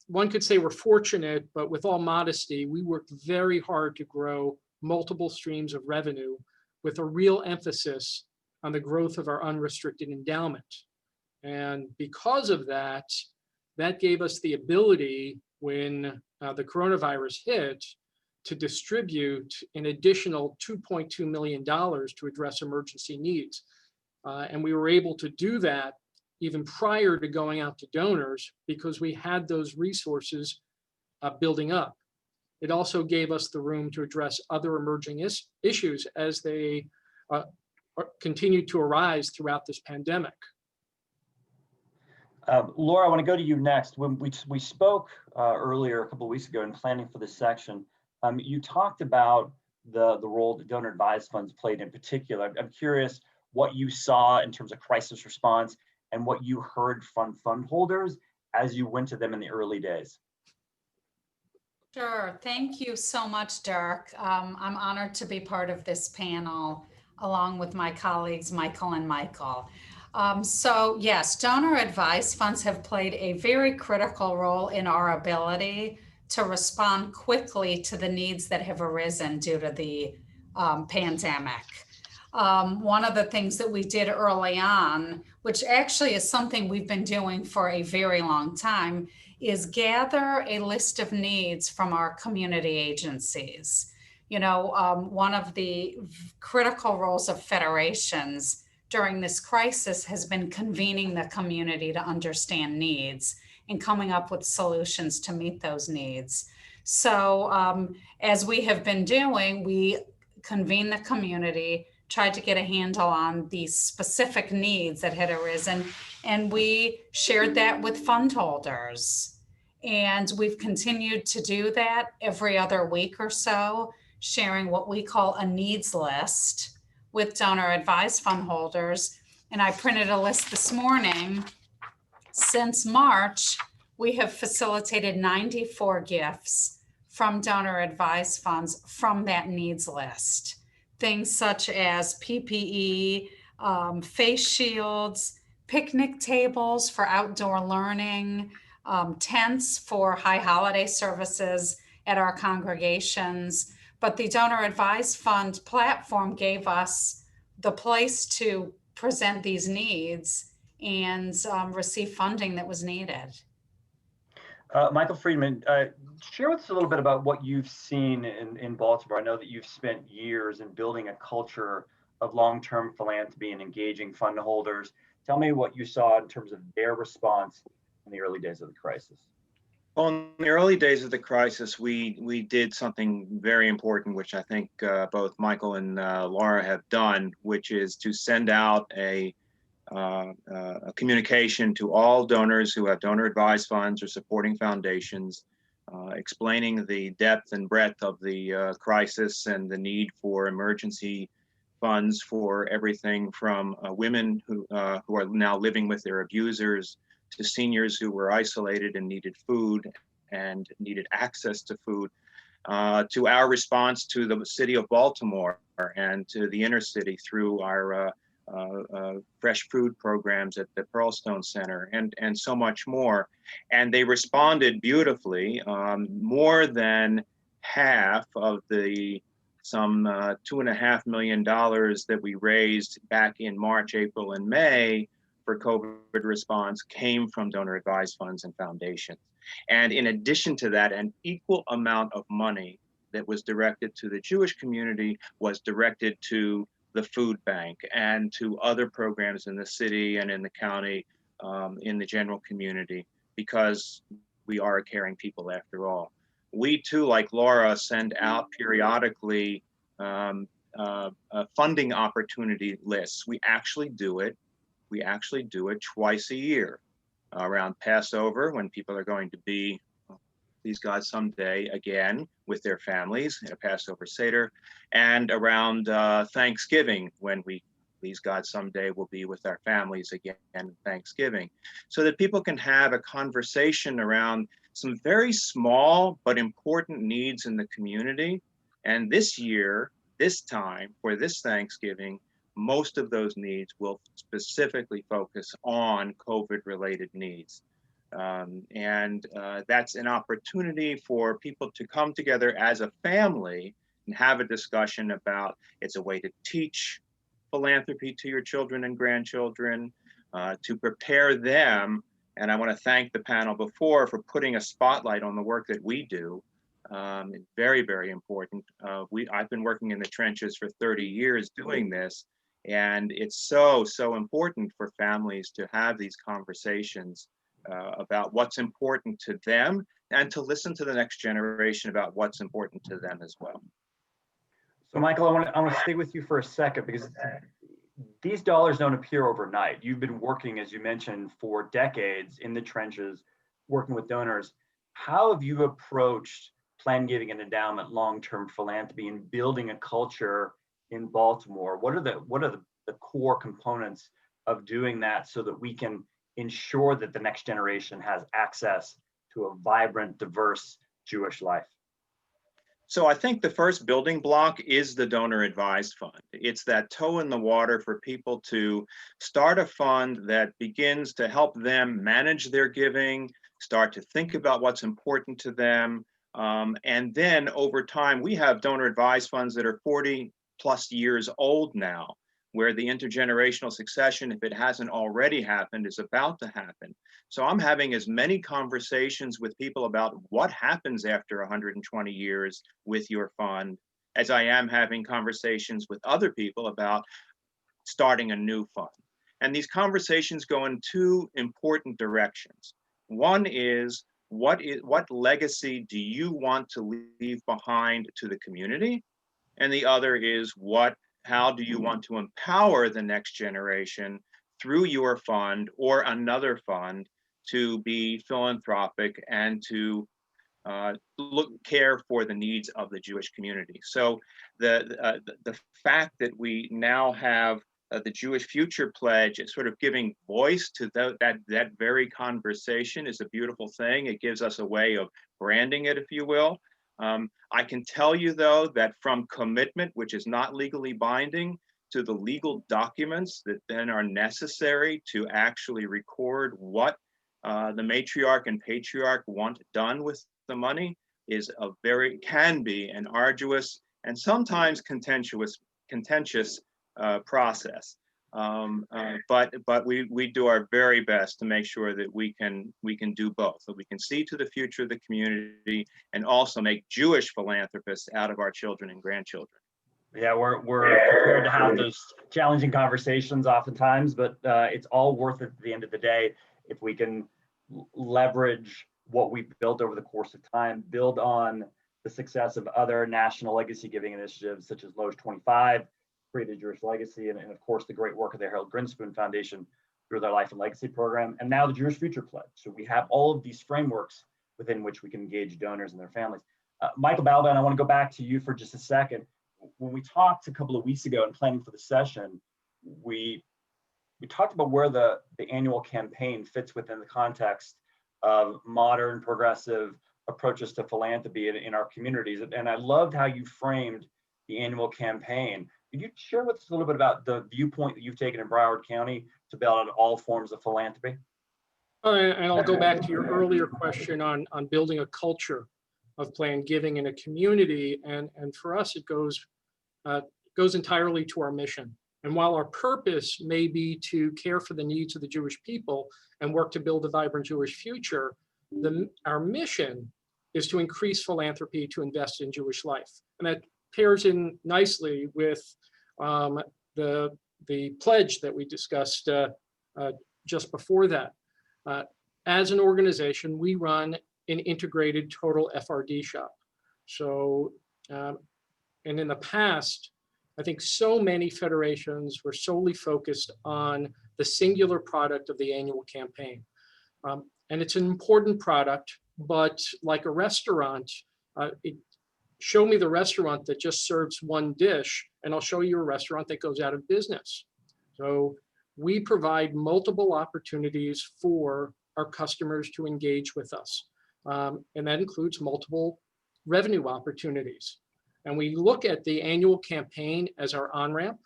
One could say we're fortunate, but with all modesty, we worked very hard to grow multiple streams of revenue with a real emphasis on the growth of our unrestricted endowment. And because of that, that gave us the ability when the coronavirus hit to distribute an additional $2.2 million to address emergency needs. And we were able to do that even prior to going out to donors because we had those resources building up. It also gave us the room to address other emerging issues as they continue to arise throughout this pandemic. Laura, I want to go to you next. When we spoke earlier a couple of weeks ago in planning for this section, you talked about the role that donor advised funds played in particular. I'm curious what you saw in terms of crisis response and what you heard from fund holders as you went to them in the early days. Sure. Thank you so much, Dirk. I'm honored to be part of this panel along with my colleagues, Michael and Michael. So yes, donor advised funds have played a very critical role in our ability to respond quickly to the needs that have arisen due to the pandemic. One of the things that we did early on, which actually is something we've been doing for a very long time, is gather a list of needs from our community agencies. You know, one of the critical roles of federations during this crisis has been convening the community to understand needs and coming up with solutions to meet those needs. So as we have been doing, we convene the community, tried to get a handle on these specific needs that had arisen, and we shared that with fund holders. And we've continued to do that every other week or so, sharing what we call a needs list with donor advised fund holders. And I printed a list this morning. Since March, we have facilitated 94 gifts from donor advised funds from that needs list. Things such as PPE, face shields, picnic tables for outdoor learning, tents for high holiday services at our congregations. But the donor advised fund platform gave us the place to present these needs and receive funding that was needed. Michael Friedman, share with us a little bit about what you've seen in Baltimore. I know that you've spent years in building a culture of long-term philanthropy and engaging fund holders. Tell me what you saw in terms of their response in the early days of the crisis. Well, in the early days of the crisis, we did something very important, which I think both Michael and Laura have done, which is to send out a communication to all donors who have donor advised funds or supporting foundations, explaining the depth and breadth of the crisis and the need for emergency funds for everything from women who are now living with their abusers, to seniors who were isolated and needed food and needed access to food, to our response to the city of Baltimore and to the inner city through our fresh food programs at the Pearlstone Center and so much more. And they responded beautifully. More than half of the some $2.5 million that we raised back in March, April, and May for COVID response came from donor advised funds and foundations. And in addition to that, an equal amount of money that was directed to the Jewish community was directed to the food bank and to other programs in the city and in the county, in the general community, because we are a caring people after all. We too, like Laura, send out periodically funding opportunity lists. We actually do it twice a year, around Passover, when people are going to be, please God, someday again with their families in a Passover Seder, and around Thanksgiving, when we, please God, someday will be with our families again in Thanksgiving, so that people can have a conversation around some very small but important needs in the community. And this year, this time, for this Thanksgiving, most of those needs will specifically focus on COVID-related needs. That's an opportunity for people to come together as a family and have a discussion about, it's a way to teach philanthropy to your children and grandchildren, to prepare them. And I want to thank the panel before for putting a spotlight on the work that we do. It's very, very important. I've been working in the trenches for 30 years doing this, and it's so, so important for families to have these conversations about what's important to them, and to listen to the next generation about what's important to them as well. So Michael, I want to stay with you for a second, because these dollars don't appear overnight. You've been working, as you mentioned, for decades in the trenches, working with donors. How have you approached plan giving and endowment, long-term philanthropy, and building a culture in Baltimore? What are the core components of doing that, so that we can ensure that the next generation has access to a vibrant, diverse Jewish life? So I think the first building block is the donor advised fund. It's that toe in the water for people to start a fund that begins to help them manage their giving, start to think about what's important to them. And then over time, we have donor advised funds that are 40 plus years old now, where the intergenerational succession, if it hasn't already happened, is about to happen. So I'm having as many conversations with people about what happens after 120 years with your fund as I am having conversations with other people about starting a new fund. And these conversations go in two important directions. One is, what legacy do you want to leave behind to the community? And the other is, how do you want to empower the next generation through your fund or another fund to be philanthropic and to care for the needs of the Jewish community. So the fact that we now have the Jewish Future Pledge is sort of giving voice to that very conversation is a beautiful thing. It gives us a way of branding it, if you will. I can tell you, though, that from commitment, which is not legally binding, to the legal documents that then are necessary to actually record what the matriarch and patriarch want done with the money is can be an arduous and sometimes contentious process. But we do our very best to make sure that we can do both, so we can see to the future of the community and also make Jewish philanthropists out of our children and grandchildren. Yeah, we're prepared to have those challenging conversations oftentimes, but it's all worth it at the end of the day if we can leverage what we've built over the course of time, build on the success of other national legacy giving initiatives such as Loge 25, Create a Jewish Legacy, and of course the great work of the Harold Grinspoon Foundation through their Life and Legacy program, and now the Jewish Future Pledge. So we have all of these frameworks within which we can engage donors and their families. Michael Balaban, I want to go back to you for just a second. When we talked a couple of weeks ago in planning for the session, we talked about where the annual campaign fits within the context of modern progressive approaches to philanthropy in our communities. And I loved how you framed the annual campaign. Could you share with us a little bit about the viewpoint that you've taken in Broward County to build on all forms of philanthropy? And I'll go back to your earlier question on building a culture of planned giving in a community. And for us, it goes entirely to our mission. And while our purpose may be to care for the needs of the Jewish people and work to build a vibrant Jewish future, our mission is to increase philanthropy to invest in Jewish life. And that pairs in nicely with the pledge that we discussed just before that. As an organization, we run an integrated total FRD shop. So, and in the past, I think so many federations were solely focused on the singular product of the annual campaign. And it's an important product, but like a restaurant, show me the restaurant that just serves one dish, and I'll show you a restaurant that goes out of business. So we provide multiple opportunities for our customers to engage with us. And that includes multiple revenue opportunities. And we look at the annual campaign as our on-ramp.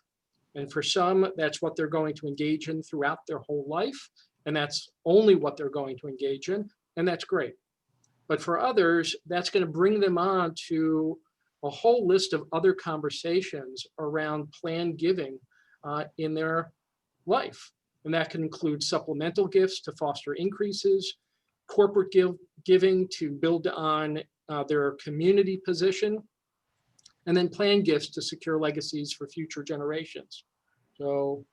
And for some, that's what they're going to engage in throughout their whole life. And that's only what they're going to engage in. And that's great. But for others, that's going to bring them on to a whole list of other conversations around planned giving in their life. And that can include supplemental gifts to foster increases, corporate giving to build on their community position, and then planned gifts to secure legacies for future generations. So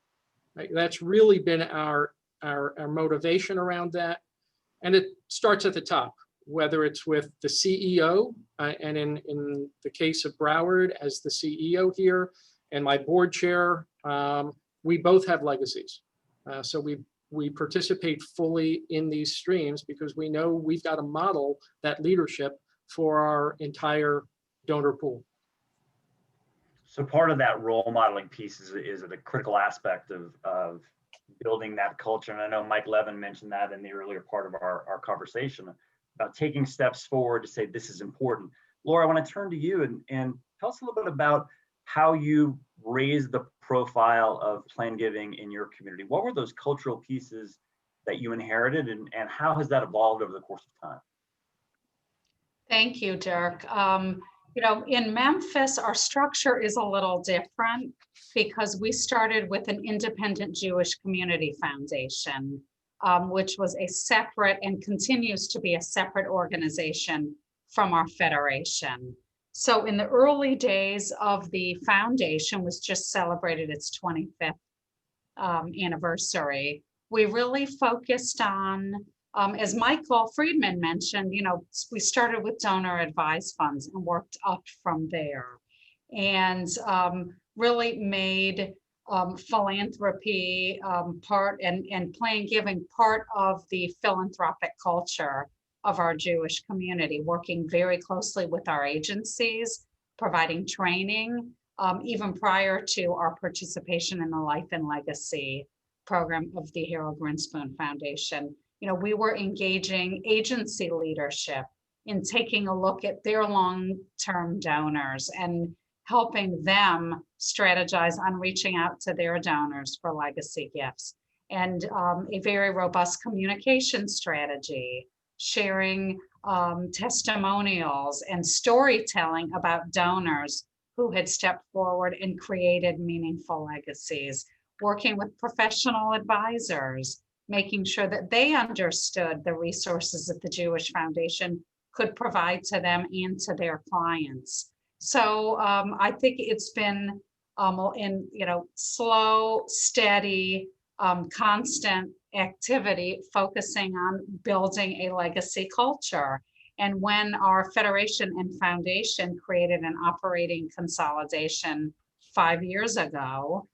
that's really been our motivation around that. And it starts at the top, whether it's with the CEO, and in the case of Broward as the CEO here, and my board chair, we both have legacies. So we participate fully in these streams because we know we've got to model that leadership for our entire donor pool. So part of that role modeling piece is a critical aspect of building that culture. And I know Mike Levin mentioned that in the earlier part of our conversation about taking steps forward to say this is important. Laura, I want to turn to you and tell us a little bit about how you raised the profile of planned giving in your community. What were those cultural pieces that you inherited, and how has that evolved over the course of time? Thank you, Dirk. In Memphis, our structure is a little different because we started with an independent Jewish community foundation, which was a separate and continues to be a separate organization from our federation. So in the early days of the foundation, was just celebrated its 25th anniversary, we really focused on, as Michael Friedman mentioned, we started with donor advised funds and worked up from there, and really made philanthropy part and plan giving part of the philanthropic culture of our Jewish community, working very closely with our agencies, providing training, even prior to our participation in the Life and Legacy program of the Harold Grinspoon Foundation. You know, we were engaging agency leadership in taking a look at their long-term donors and helping them strategize on reaching out to their donors for legacy gifts, and a very robust communication strategy, sharing testimonials and storytelling about donors who had stepped forward and created meaningful legacies, working with professional advisors, making sure that they understood the resources that the Jewish Foundation could provide to them and to their clients. So I think it's been in, you know, slow, steady, constant activity focusing on building a legacy culture. And when our federation and foundation created an operating consolidation 5 years ago,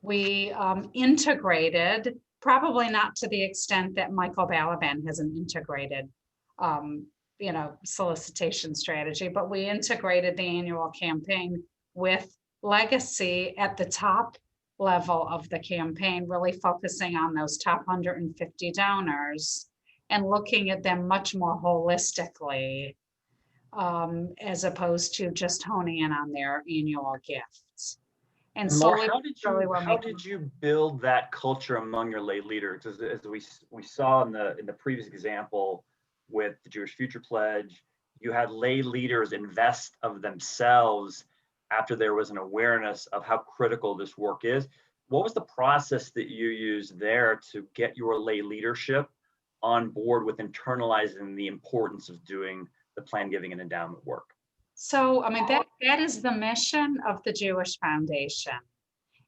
we integrated, probably not to the extent that Michael Balaban has an integrated you know, solicitation strategy, but we integrated the annual campaign with legacy at the top level of the campaign, really focusing on those top 150 donors and looking at them much more holistically, as opposed to just honing in on their annual gifts. And Laura, slowly, how did you build that culture among your lay leaders? As we saw in the previous example with the Jewish Future Pledge, you had lay leaders invest of themselves after there was an awareness of how critical this work is. What was the process that you used there to get your lay leadership on board with internalizing the importance of doing the plan giving and endowment work? So, I mean, that is the mission of the Jewish Foundation.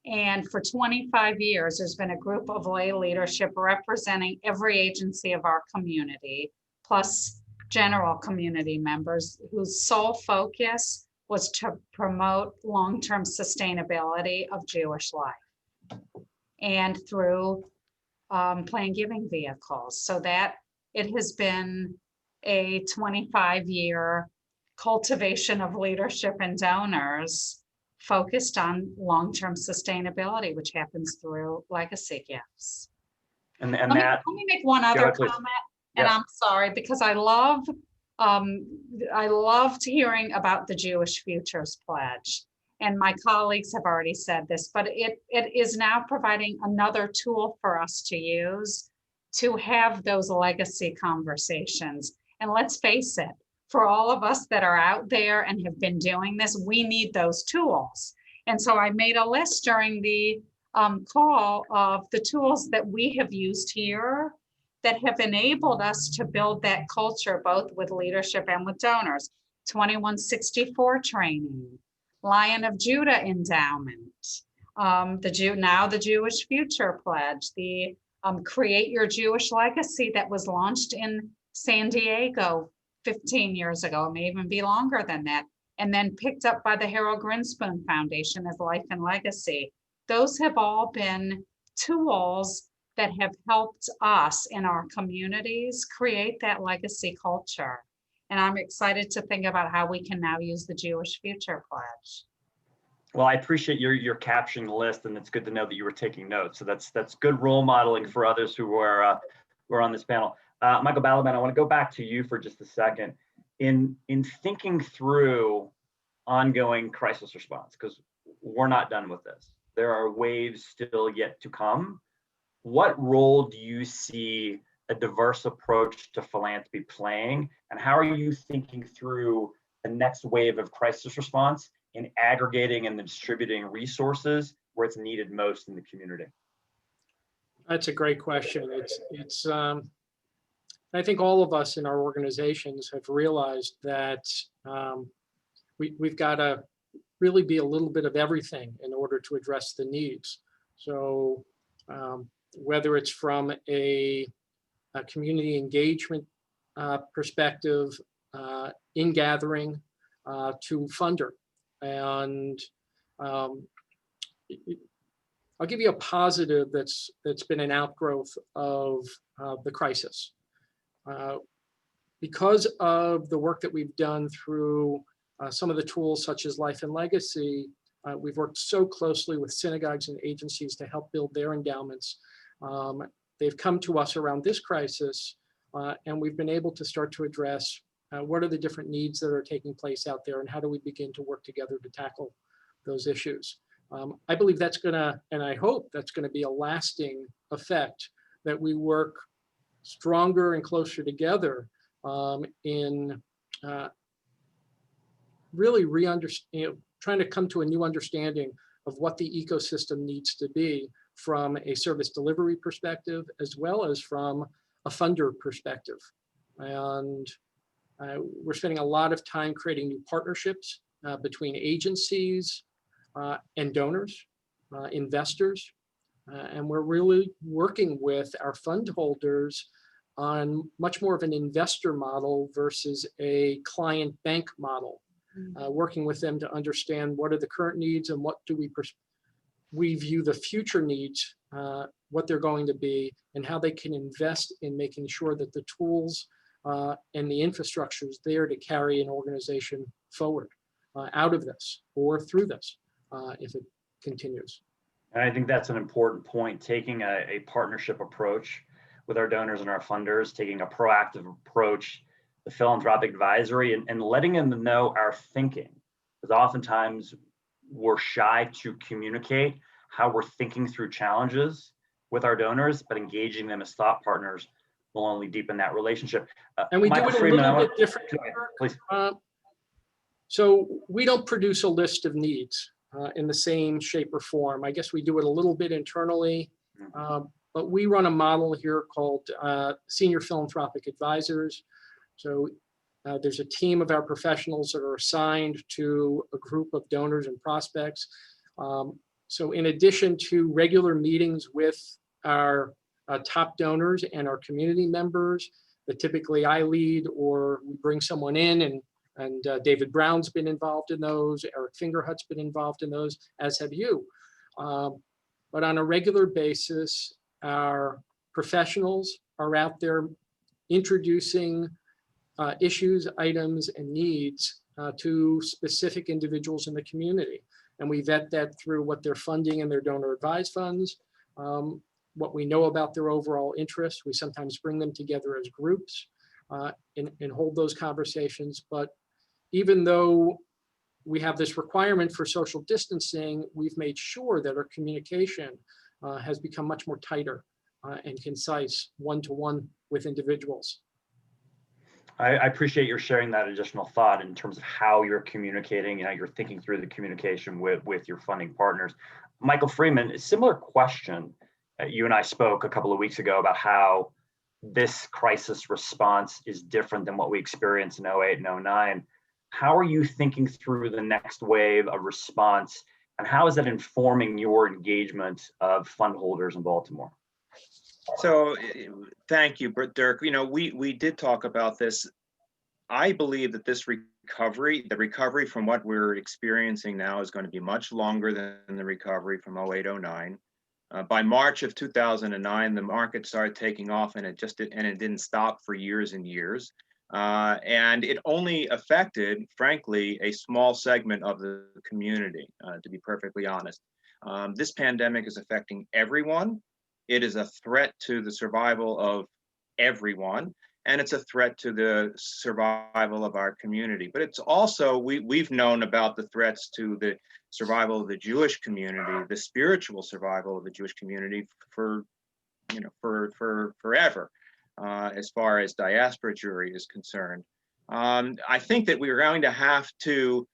And for 25 years, there's been a group of lay leadership representing every agency of our community, plus general community members whose sole focus was to promote long-term sustainability of Jewish life and through plan giving vehicles. So that it has been a 25-year cultivation of leadership and donors focused on long-term sustainability, which happens through legacy gifts. And let me make one other comment. And yes. I'm sorry, because I loved hearing about the Jewish Futures Pledge. And my colleagues have already said this, but it is now providing another tool for us to use to have those legacy conversations. And let's face it, for all of us that are out there and have been doing this, we need those tools. And so I made a list during the call of the tools that we have used here that have enabled us to build that culture, both with leadership and with donors. 2164 training, Lion of Judah endowment, the Jewish Future Pledge, the Create Your Jewish Legacy that was launched in San Diego 15 years ago, it may even be longer than that, and then picked up by the Harold Grinspoon Foundation as Life and Legacy. Those have all been tools that have helped us in our communities create that legacy culture. And I'm excited to think about how we can now use the Jewish Future Pledge. Well, I appreciate your capturing the list, and it's good to know that you were taking notes. So that's good role modeling for others who are on this panel. Michael Balaban, I want to go back to you for just a second. In thinking through ongoing crisis response, because we're not done with this. There are waves still yet to come. What role do you see a diverse approach to philanthropy playing, and how are you thinking through the next wave of crisis response in aggregating and distributing resources where it's needed most in the community? That's a great question. I think all of us in our organizations have realized that we've got to really be a little bit of everything in order to address the needs. So whether it's from a community engagement perspective, in gathering, to funder. And I'll give you a positive that's been an outgrowth of the crisis. Because of the work that we've done through some of the tools such as Life and Legacy, we've worked so closely with synagogues and agencies to help build their endowments. They've come to us around this crisis, and we've been able to start to address what are the different needs that are taking place out there, and how do we begin to work together to tackle those issues. I believe that's gonna, and I hope that's gonna be a lasting effect, that we work stronger and closer together in really trying to come to a new understanding of what the ecosystem needs to be from a service delivery perspective, as well as from a funder perspective. And we're spending a lot of time creating new partnerships between agencies and donors, investors, and we're really working with our fund holders on much more of an investor model versus a client bank model, working with them to understand what are the current needs and what do we view the future needs, what they're going to be, and how they can invest in making sure that the tools and the infrastructure is there to carry an organization forward out of this or through this if it continues. And I think that's an important point, taking a partnership approach with our donors and our funders, taking a proactive approach, the philanthropic advisory, and letting them know our thinking. Because oftentimes we're shy to communicate how we're thinking through challenges with our donors, but engaging them as thought partners will only deepen that relationship. And we Michael do it Freeman, a little bit differently. Please. So we don't produce a list of needs in the same shape or form. I guess we do it a little bit internally, but we run a model here called Senior Philanthropic Advisors. So there's a team of our professionals that are assigned to a group of donors and prospects. So in addition to regular meetings with our top donors and our community members that typically I lead, or we bring someone in, and David Brown's been involved in those, Eric Fingerhut's been involved in those, as have you. But on a regular basis, our professionals are out there introducing issues, items, and needs to specific individuals in the community. And we vet that through what they're funding in their donor advised funds, what we know about their overall interests. We sometimes bring them together as groups and hold those conversations. But even though we have this requirement for social distancing, we've made sure that our communication has become much more tighter and concise, one-to-one with individuals. I appreciate your sharing that additional thought in terms of how you're communicating and how you're thinking through the communication with your funding partners. Michael Freeman, a similar question. You and I spoke a couple of weeks ago about how this crisis response is different than what we experienced in 08 and 09. How are you thinking through the next wave of response, and how is that informing your engagement of fund holders in Baltimore? So thank you, Dirk. You know, we did talk about this. I believe that this recovery, the recovery from what we're experiencing now, is going to be much longer than the recovery from 08, 09. By March of 2009, the market started taking off, and it didn't stop for years and years. And it only affected, frankly, a small segment of the community, to be perfectly honest. This pandemic is affecting everyone. It is a threat to the survival of everyone, and it's a threat to the survival of our community. But it's also, we've known about the threats to the survival of the Jewish community, the spiritual survival of the Jewish community for forever, as far as diaspora Jewry is concerned. I think that we're going to have to,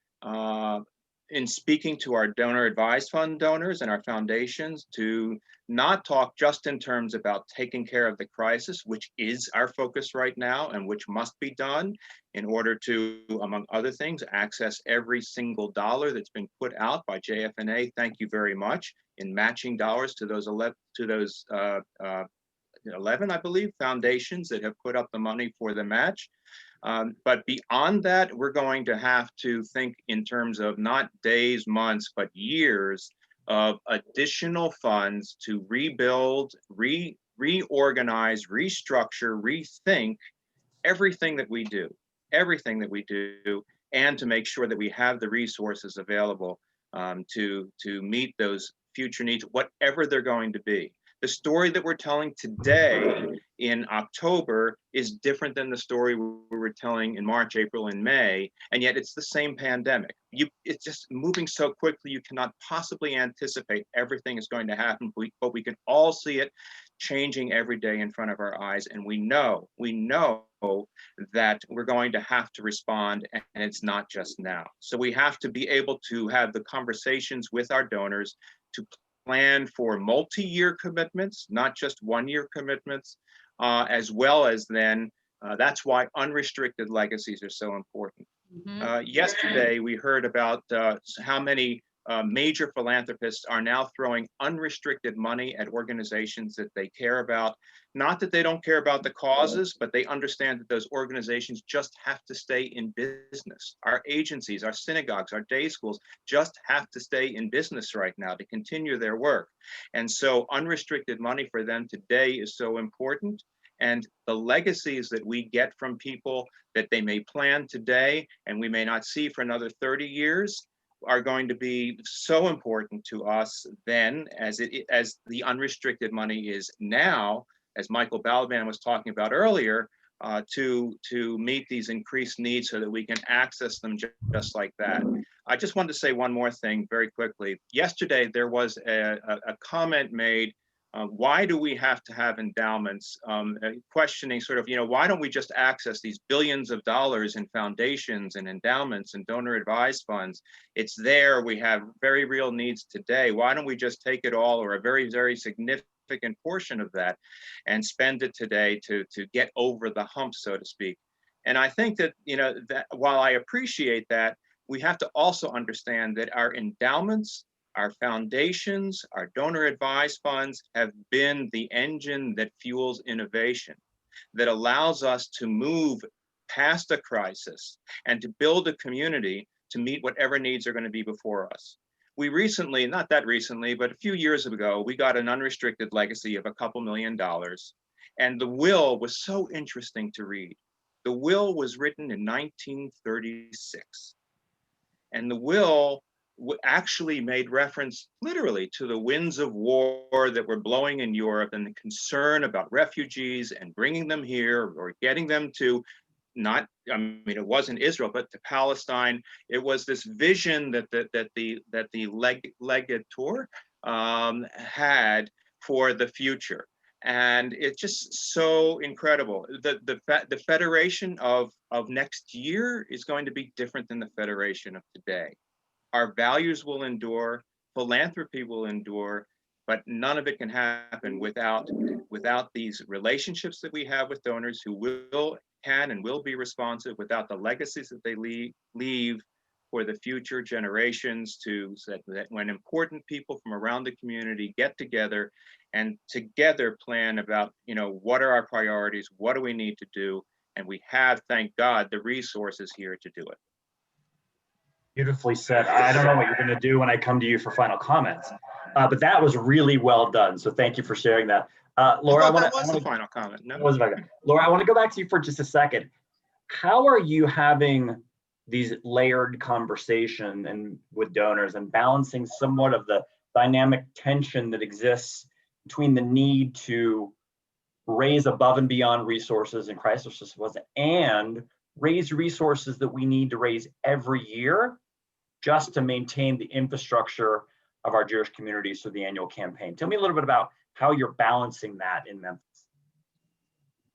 in speaking to our donor advised fund donors and our foundations, to not talk just in terms about taking care of the crisis, which is our focus right now and which must be done in order to, among other things, access every single dollar that's been put out by JF&A. Thank you very much, in matching dollars to those 11, I believe, foundations that have put up the money for the match. But beyond that, we're going to have to think in terms of not days, months, but years of additional funds to rebuild, reorganize, restructure, rethink everything that we do, and to make sure that we have the resources available to meet those future needs, whatever they're going to be. The story that we're telling today in October is different than the story we were telling in March, April, and May, and yet it's the same pandemic. It's just moving so quickly, you cannot possibly anticipate everything is going to happen, but we can all see it changing every day in front of our eyes, and we know that we're going to have to respond, and it's not just now. So we have to be able to have the conversations with our donors to plan for multi-year commitments, not just one-year commitments, as well as then, that's why unrestricted legacies are so important. Yesterday, we heard about how many major philanthropists are now throwing unrestricted money at organizations that they care about. Not that they don't care about the causes, but they understand that those organizations just have to stay in business. Our agencies, our synagogues, our day schools just have to stay in business right now to continue their work. And so unrestricted money for them today is so important. And the legacies that we get from people that they may plan today and we may not see for another 30 years are going to be so important to us then as the unrestricted money is now, as Michael Balaban was talking about earlier, to meet these increased needs so that we can access them just like that. I just wanted to say one more thing very quickly. Yesterday, there was a comment made, why do we have to have endowments? Questioning sort of, why don't we just access these billions of dollars in foundations and endowments and donor advised funds? It's there, we have very real needs today. Why don't we just take it all, or a very, very significant portion of that, and spend it today to get over the hump, so to speak? And I think that, that while I appreciate that, we have to also understand that our endowments, our foundations, our donor advised funds have been the engine that fuels innovation, that allows us to move past a crisis and to build a community to meet whatever needs are going to be before us. We recently, not that recently, but a few years ago, we got an unrestricted legacy of a couple $1 million. And the will was so interesting to read. The will was written in 1936. And the will actually made reference literally to the winds of war that were blowing in Europe and the concern about refugees and bringing them here or getting them to it wasn't Israel, but to Palestine. It was this vision that the legator had for the future. And it's just so incredible. The federation of next year is going to be different than the federation of today. Our values will endure, philanthropy will endure, but none of it can happen without these relationships that we have with donors who can and will be responsive, without the legacies that they leave for the future generations, so that when important people from around the community get together and together plan about, what are our priorities, what do we need to do, and we have, thank God, the resources here to do it. Beautifully said. I don't know what you're going to do when I come to you for final comments, but that was really well done. So thank you for sharing that. Laura, that was the final comment. No. Laura, I want to go back to you for just a second. How are you having these layered conversation and with donors and balancing somewhat of the dynamic tension that exists between the need to raise above and beyond resources in crisis response and raise resources that we need to raise every year just to maintain the infrastructure of our Jewish communities through the annual campaign? Tell me a little bit about how you're balancing that in Memphis.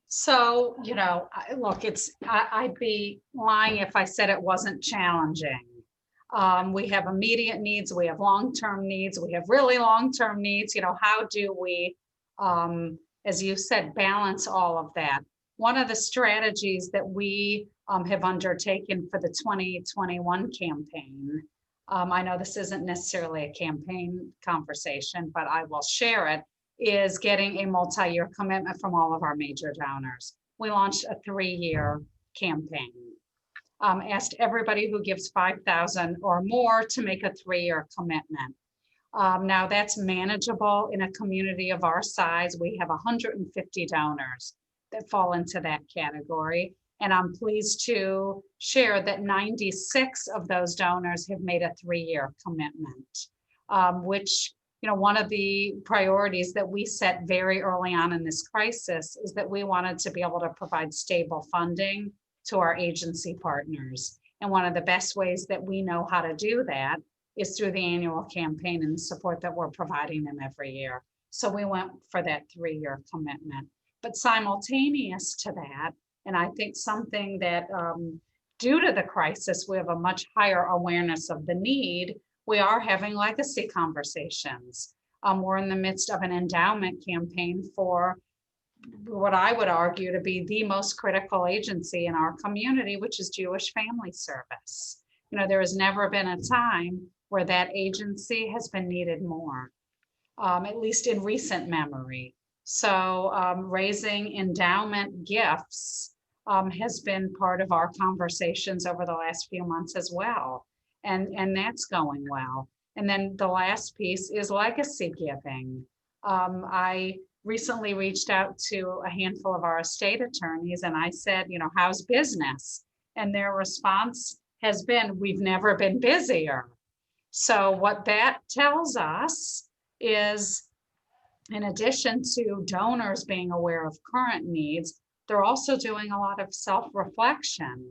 So, look, I'd be lying if I said it wasn't challenging. We have immediate needs, we have long-term needs, we have really long-term needs. How do we, as you said, balance all of that? One of the strategies that we have undertaken for the 2021 campaign, I know this isn't necessarily a campaign conversation, but I will share it, is getting a multi-year commitment from all of our major donors. We launched a 3-year campaign. Asked everybody who gives $5,000 or more to make a 3-year commitment. Now that's manageable in a community of our size. We have 150 donors that fall into that category. And I'm pleased to share that 96 of those donors have made a 3-year commitment, which, one of the priorities that we set very early on in this crisis is that we wanted to be able to provide stable funding to our agency partners. And one of the best ways that we know how to do that is through the annual campaign and the support that we're providing them every year. So we went for that 3-year commitment. But simultaneous to that, and I think something that due to the crisis, we have a much higher awareness of the need, we are having legacy conversations. We're in the midst of an endowment campaign for what I would argue to be the most critical agency in our community, which is Jewish Family Service. There has never been a time where that agency has been needed more, at least in recent memory. So raising endowment gifts has been part of our conversations over the last few months as well. And that's going well. And then the last piece is legacy giving. I recently reached out to a handful of our estate attorneys and I said, how's business? And their response has been, we've never been busier. So what that tells us is, in addition to donors being aware of current needs, they're also doing a lot of self-reflection.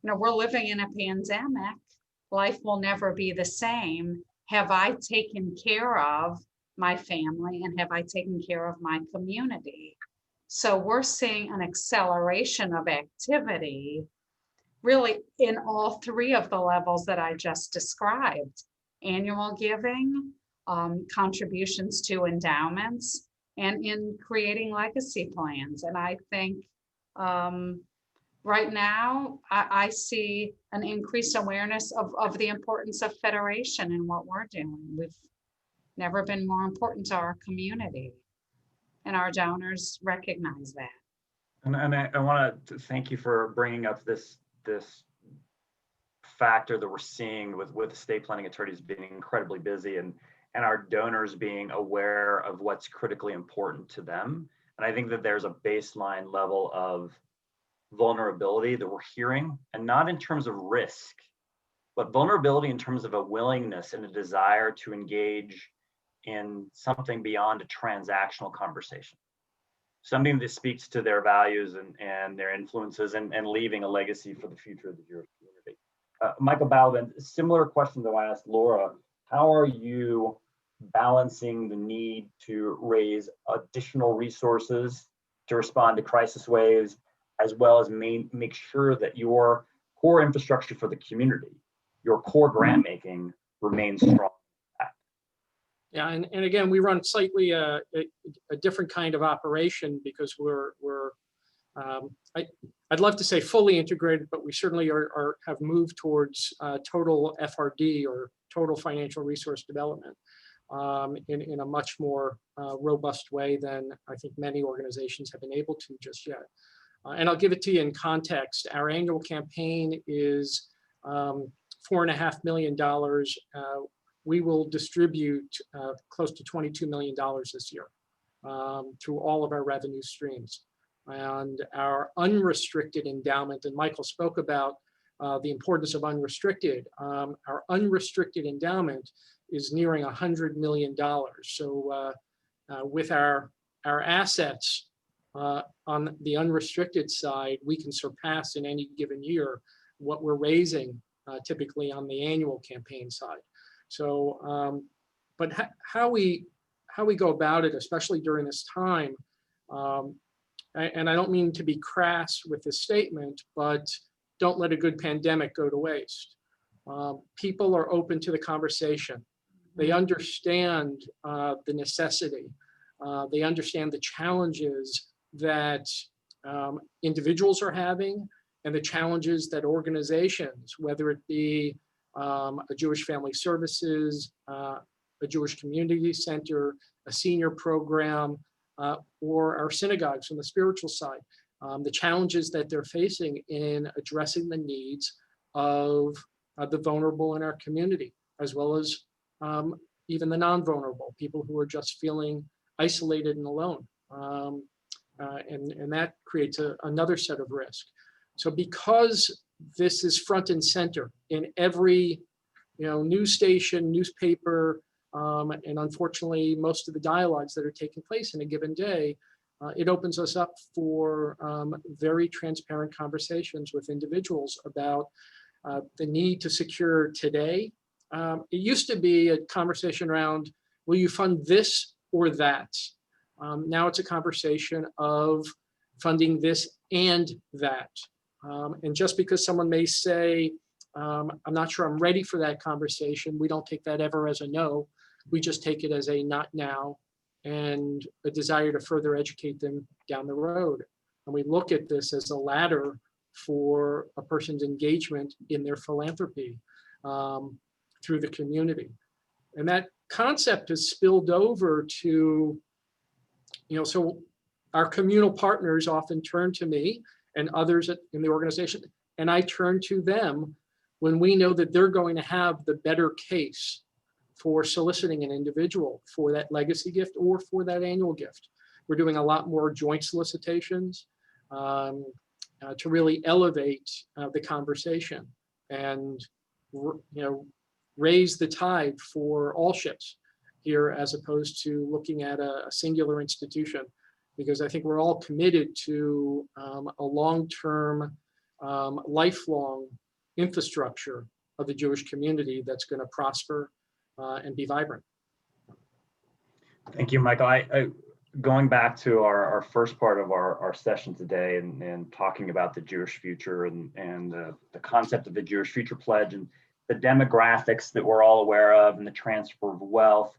We're living in a pandemic. Life will never be the same. Have I taken care of my family and have I taken care of my community? So we're seeing an acceleration of activity really in all 3 of the levels that I just described: annual giving, contributions to endowments, and in creating legacy plans. And I think right now, I see an increased awareness of the importance of federation and what we're doing. We've never been more important to our community, and our donors recognize that. And I want to thank you for bringing up this factor that we're seeing with estate planning attorneys being incredibly busy and our donors being aware of what's critically important to them. And I think that there's a baseline level of vulnerability that we're hearing, and not in terms of risk, but vulnerability in terms of a willingness and a desire to engage in something beyond a transactional conversation. Something that speaks to their values and their influences and leaving a legacy for the future of the Jewish community. Michael Balvin, similar question that I asked Laura, how are you balancing the need to raise additional resources to respond to crisis waves, as well as make sure that your core infrastructure for the community, your core grant making, remains strong? Yeah, and again, we run slightly a different kind of operation because I'd love to say fully integrated, but we certainly have moved towards total FRD, or total financial resource development, in a much more robust way than I think many organizations have been able to just yet. And I'll give it to you in context. Our annual campaign is $4.5 million. We will distribute close to $22 million this year through all of our revenue streams. And our unrestricted endowment, and Michael spoke about the importance of unrestricted. Our unrestricted endowment is nearing $100 million. So with our assets on the unrestricted side, we can surpass in any given year what we're raising typically on the annual campaign side. So, but how we go about it, especially during this time, and I don't mean to be crass with this statement, but don't let a good pandemic go to waste. People are open to the conversation. They understand the necessity. They understand the challenges that individuals are having and the challenges that organizations, whether it be a Jewish Family Services, a Jewish Community Center, a senior program, or our synagogues from the spiritual side, the challenges that they're facing in addressing the needs of the vulnerable in our community, as well as even the non-vulnerable, people who are just feeling isolated and alone. And that creates another set of risk. So because this is front and center in every news station, newspaper, and unfortunately most of the dialogues that are taking place in a given day, it opens us up for very transparent conversations with individuals about the need to secure today. It used to be a conversation around, will you fund this or that? Now it's a conversation of funding this and that. And just because someone may say, I'm not sure I'm ready for that conversation, we don't take that ever as a no. We just take it as a not now and a desire to further educate them down the road. And we look at this as a ladder for a person's engagement in their philanthropy through the community. And that concept has spilled over to, so our communal partners often turn to me and others in the organization, and I turn to them when we know that they're going to have the better case for soliciting an individual for that legacy gift or for that annual gift. We're doing a lot more joint solicitations to really elevate the conversation and raise the tide for all ships here, as opposed to looking at a singular institution, because I think we're all committed to a long-term, lifelong infrastructure of the Jewish community that's going to prosper and be vibrant. Thank you, Michael. Going back to our first part of our session today and talking about the Jewish future and the concept of the Jewish Future Pledge and the demographics that we're all aware of and the transfer of wealth.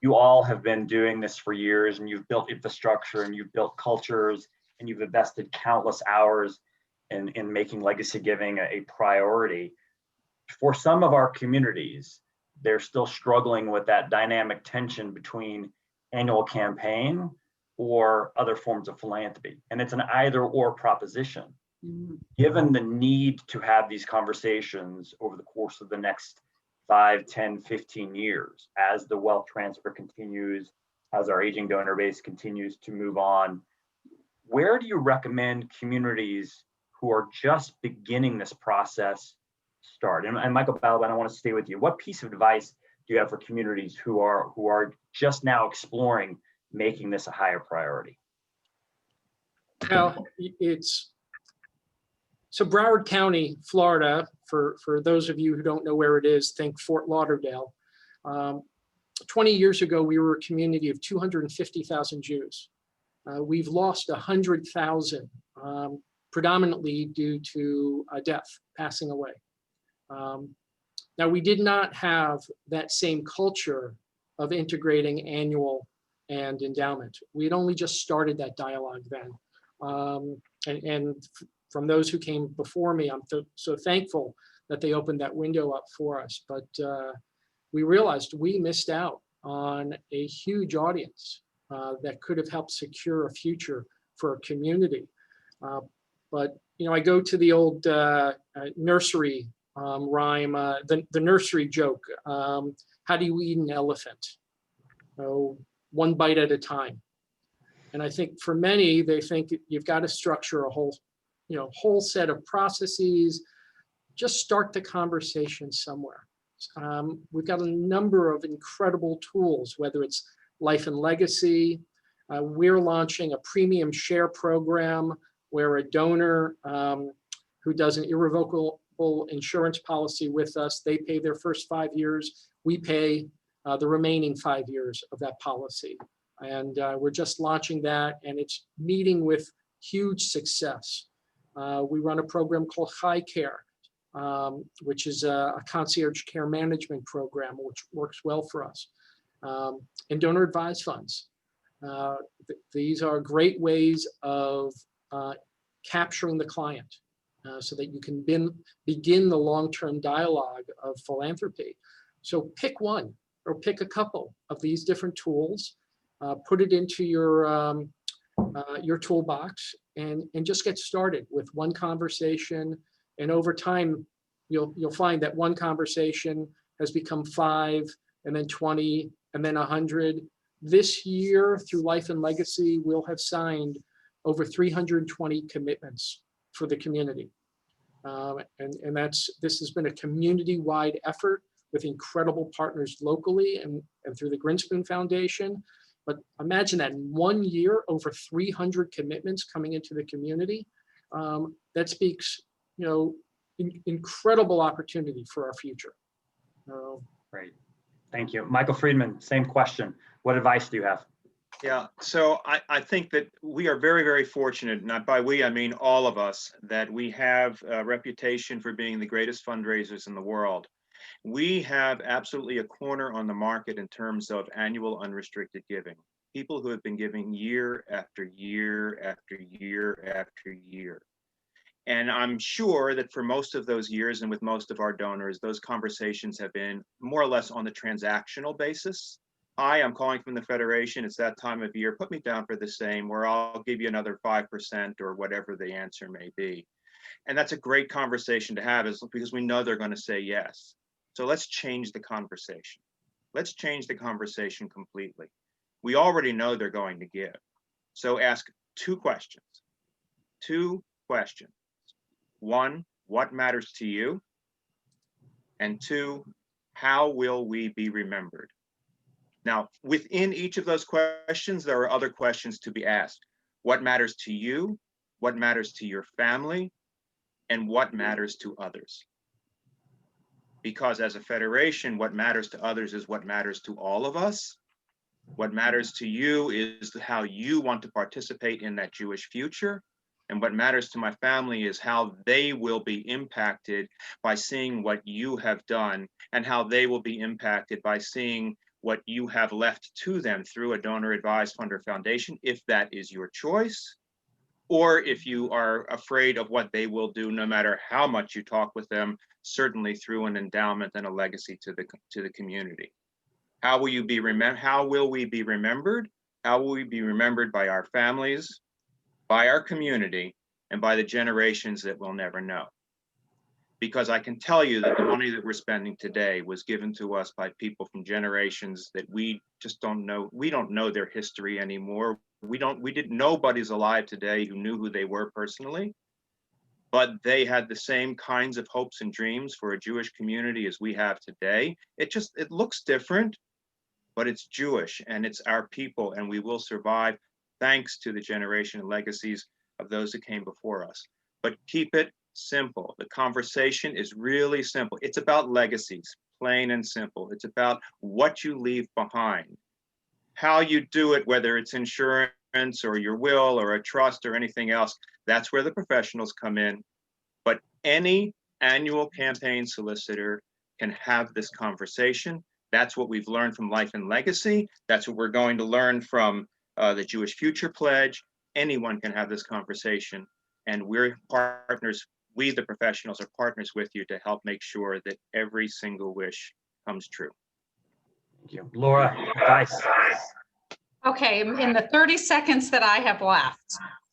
You all have been doing this for years, and you've built infrastructure and you've built cultures and you've invested countless hours in making legacy giving a priority. For some of our communities, they're still struggling with that dynamic tension between annual campaign or other forms of philanthropy. And it's an either or proposition. Mm-hmm. Given the need to have these conversations over the course of the next 5, 10, 15 years, as the wealth transfer continues, as our aging donor base continues to move on, where do you recommend communities who are just beginning this process start? And Michael Balaban, I want to stay with you. What piece of advice do you have for communities who are just now exploring making this a higher priority? Well, so Broward County, Florida, for those of you who don't know where it is, think Fort Lauderdale. 20 years ago, we were a community of 250,000 Jews. We've lost 100,000, predominantly due to death, passing away. Now, we did not have that same culture of integrating annual and endowment. We had only just started that dialogue then. And from those who came before me, I'm so thankful that they opened that window up for us. But we realized we missed out on a huge audience that could have helped secure a future for a community. But I go to the old nursery rhyme, the nursery joke. How do you eat an elephant? One bite at a time. And I think for many, they think you've got to structure a whole set of processes. Just start the conversation somewhere. We've got a number of incredible tools, whether it's Life and Legacy. We're launching a premium share program where a donor who does an irrevocable insurance policy with us, they pay their first 5 years. We pay the remaining 5 years of that policy. And we're just launching that, and it's meeting with huge success. We run a program called High Care, which is a concierge care management program, which works well for us. And donor advised funds. These are great ways of capturing the client so that you can begin the long-term dialogue of philanthropy. So pick one or pick a couple of these different tools, put it into your toolbox and just get started with one conversation. And over time, you'll find that one conversation has become 5, and then 20, and then 100. This year, through Life and Legacy, we'll have signed over 320 commitments for the community. And this has been a community-wide effort with incredible partners locally and through the Grinspoon Foundation. But imagine that in 1 year, over 300 commitments coming into the community. That speaks, incredible opportunity for our future. Great. Thank you. Michael Friedman, same question. What advice do you have? Yeah, so I think that we are very, very fortunate, not by we, I mean all of us, that we have a reputation for being the greatest fundraisers in the world. We have absolutely a corner on the market in terms of annual unrestricted giving. People who have been giving year after year after year after year. And I'm sure that for most of those years and with most of our donors, those conversations have been more or less on the transactional basis. Hi, I'm calling from the Federation. It's that time of year. Put me down for the same, or I'll give you another 5% or whatever the answer may be. And that's a great conversation to have, because we know they're going to say yes. So let's change the conversation. Let's change the conversation completely. We already know they're going to give. So ask two questions. Two questions. One, what matters to you? And two, how will we be remembered? Now, within each of those questions, there are other questions to be asked. What matters to you? What matters to your family? And what matters to others? Because as a federation, what matters to others is what matters to all of us. What matters to you is how you want to participate in that Jewish future. And what matters to my family is how they will be impacted by seeing what you have done, and how they will be impacted by seeing what you have left to them through a donor advised fund or foundation, if that is your choice, or if you are afraid of what they will do, no matter how much you talk with them, certainly through an endowment and a legacy to the community. How will you be remembered? How will we be remembered? How will we be remembered by our families, by our community, and by the generations that we'll never know? Because I can tell you that the money that we're spending today was given to us by people from generations that we just don't know. We don't know their history anymore. Nobody's alive today who knew who they were personally, but they had the same kinds of hopes and dreams for a Jewish community as we have today. It looks different, but it's Jewish and it's our people, and we will survive thanks to the generation and legacies of those that came before us. But keep it simple. The conversation is really simple. It's about legacies, plain and simple. It's about what you leave behind. How you do it, whether it's insurance or your will or a trust or anything else, that's where the professionals come in. But any annual campaign solicitor can have this conversation. That's what we've learned from Life and Legacy. That's what we're going to learn from the Jewish Future Pledge. Anyone can have this conversation, and we're partners. We, the professionals, are partners with you to help make sure that every single wish comes true. Thank you. Laura, advice. Okay, in the 30 seconds that I have left,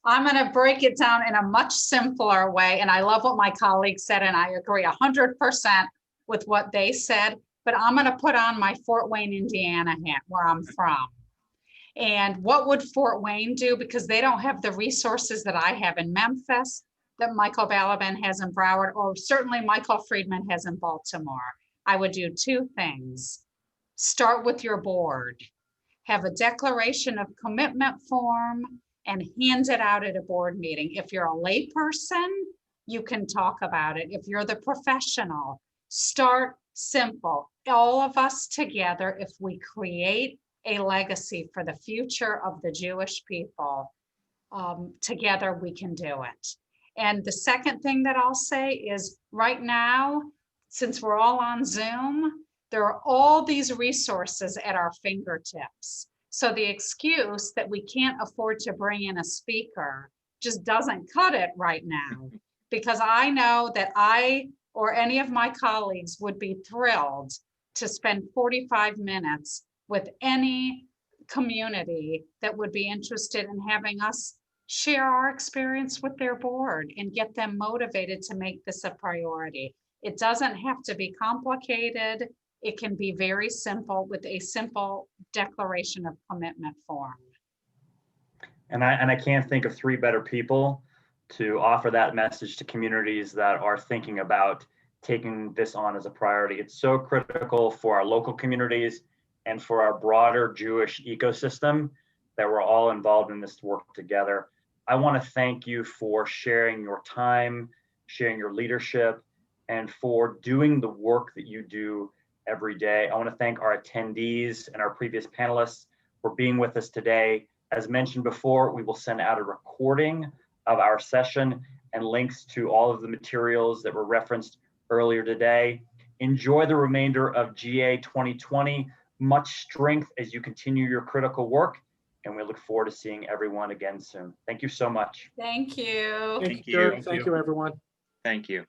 I'm going to break it down in a much simpler way. And I love what my colleagues said, and I agree 100% with what they said. But I'm going to put on my Fort Wayne, Indiana hat, where I'm from. And what would Fort Wayne do? Because they don't have the resources that I have in Memphis, that Michael Balaban has in Broward, or certainly Michael Friedman has in Baltimore. I would do two things. Start with your board. Have a declaration of commitment form and hand it out at a board meeting. If you're a layperson, you can talk about it. If you're the professional, start simple. All of us together, if we create a legacy for the future of the Jewish people, together we can do it. And the second thing that I'll say is, right now, since we're all on Zoom, there are all these resources at our fingertips. So the excuse that we can't afford to bring in a speaker just doesn't cut it right now, because I know that I or any of my colleagues would be thrilled to spend 45 minutes with any community that would be interested in having us share our experience with their board and get them motivated to make this a priority. It doesn't have to be complicated. It can be very simple with a simple declaration of commitment form. And I can't think of three better people to offer that message to communities that are thinking about taking this on as a priority. It's so critical for our local communities and for our broader Jewish ecosystem that we're all involved in this work together. I want to thank you for sharing your time, sharing your leadership, and for doing the work that you do every day. I want to thank our attendees and our previous panelists for being with us today. As mentioned before, we will send out a recording of our session and links to all of the materials that were referenced earlier today. Enjoy the remainder of GA 2020. Much strength as you continue your critical work, and we look forward to seeing everyone again soon. Thank you so much. Thank you. Thank you, Dirk. Thank you, everyone. Thank you.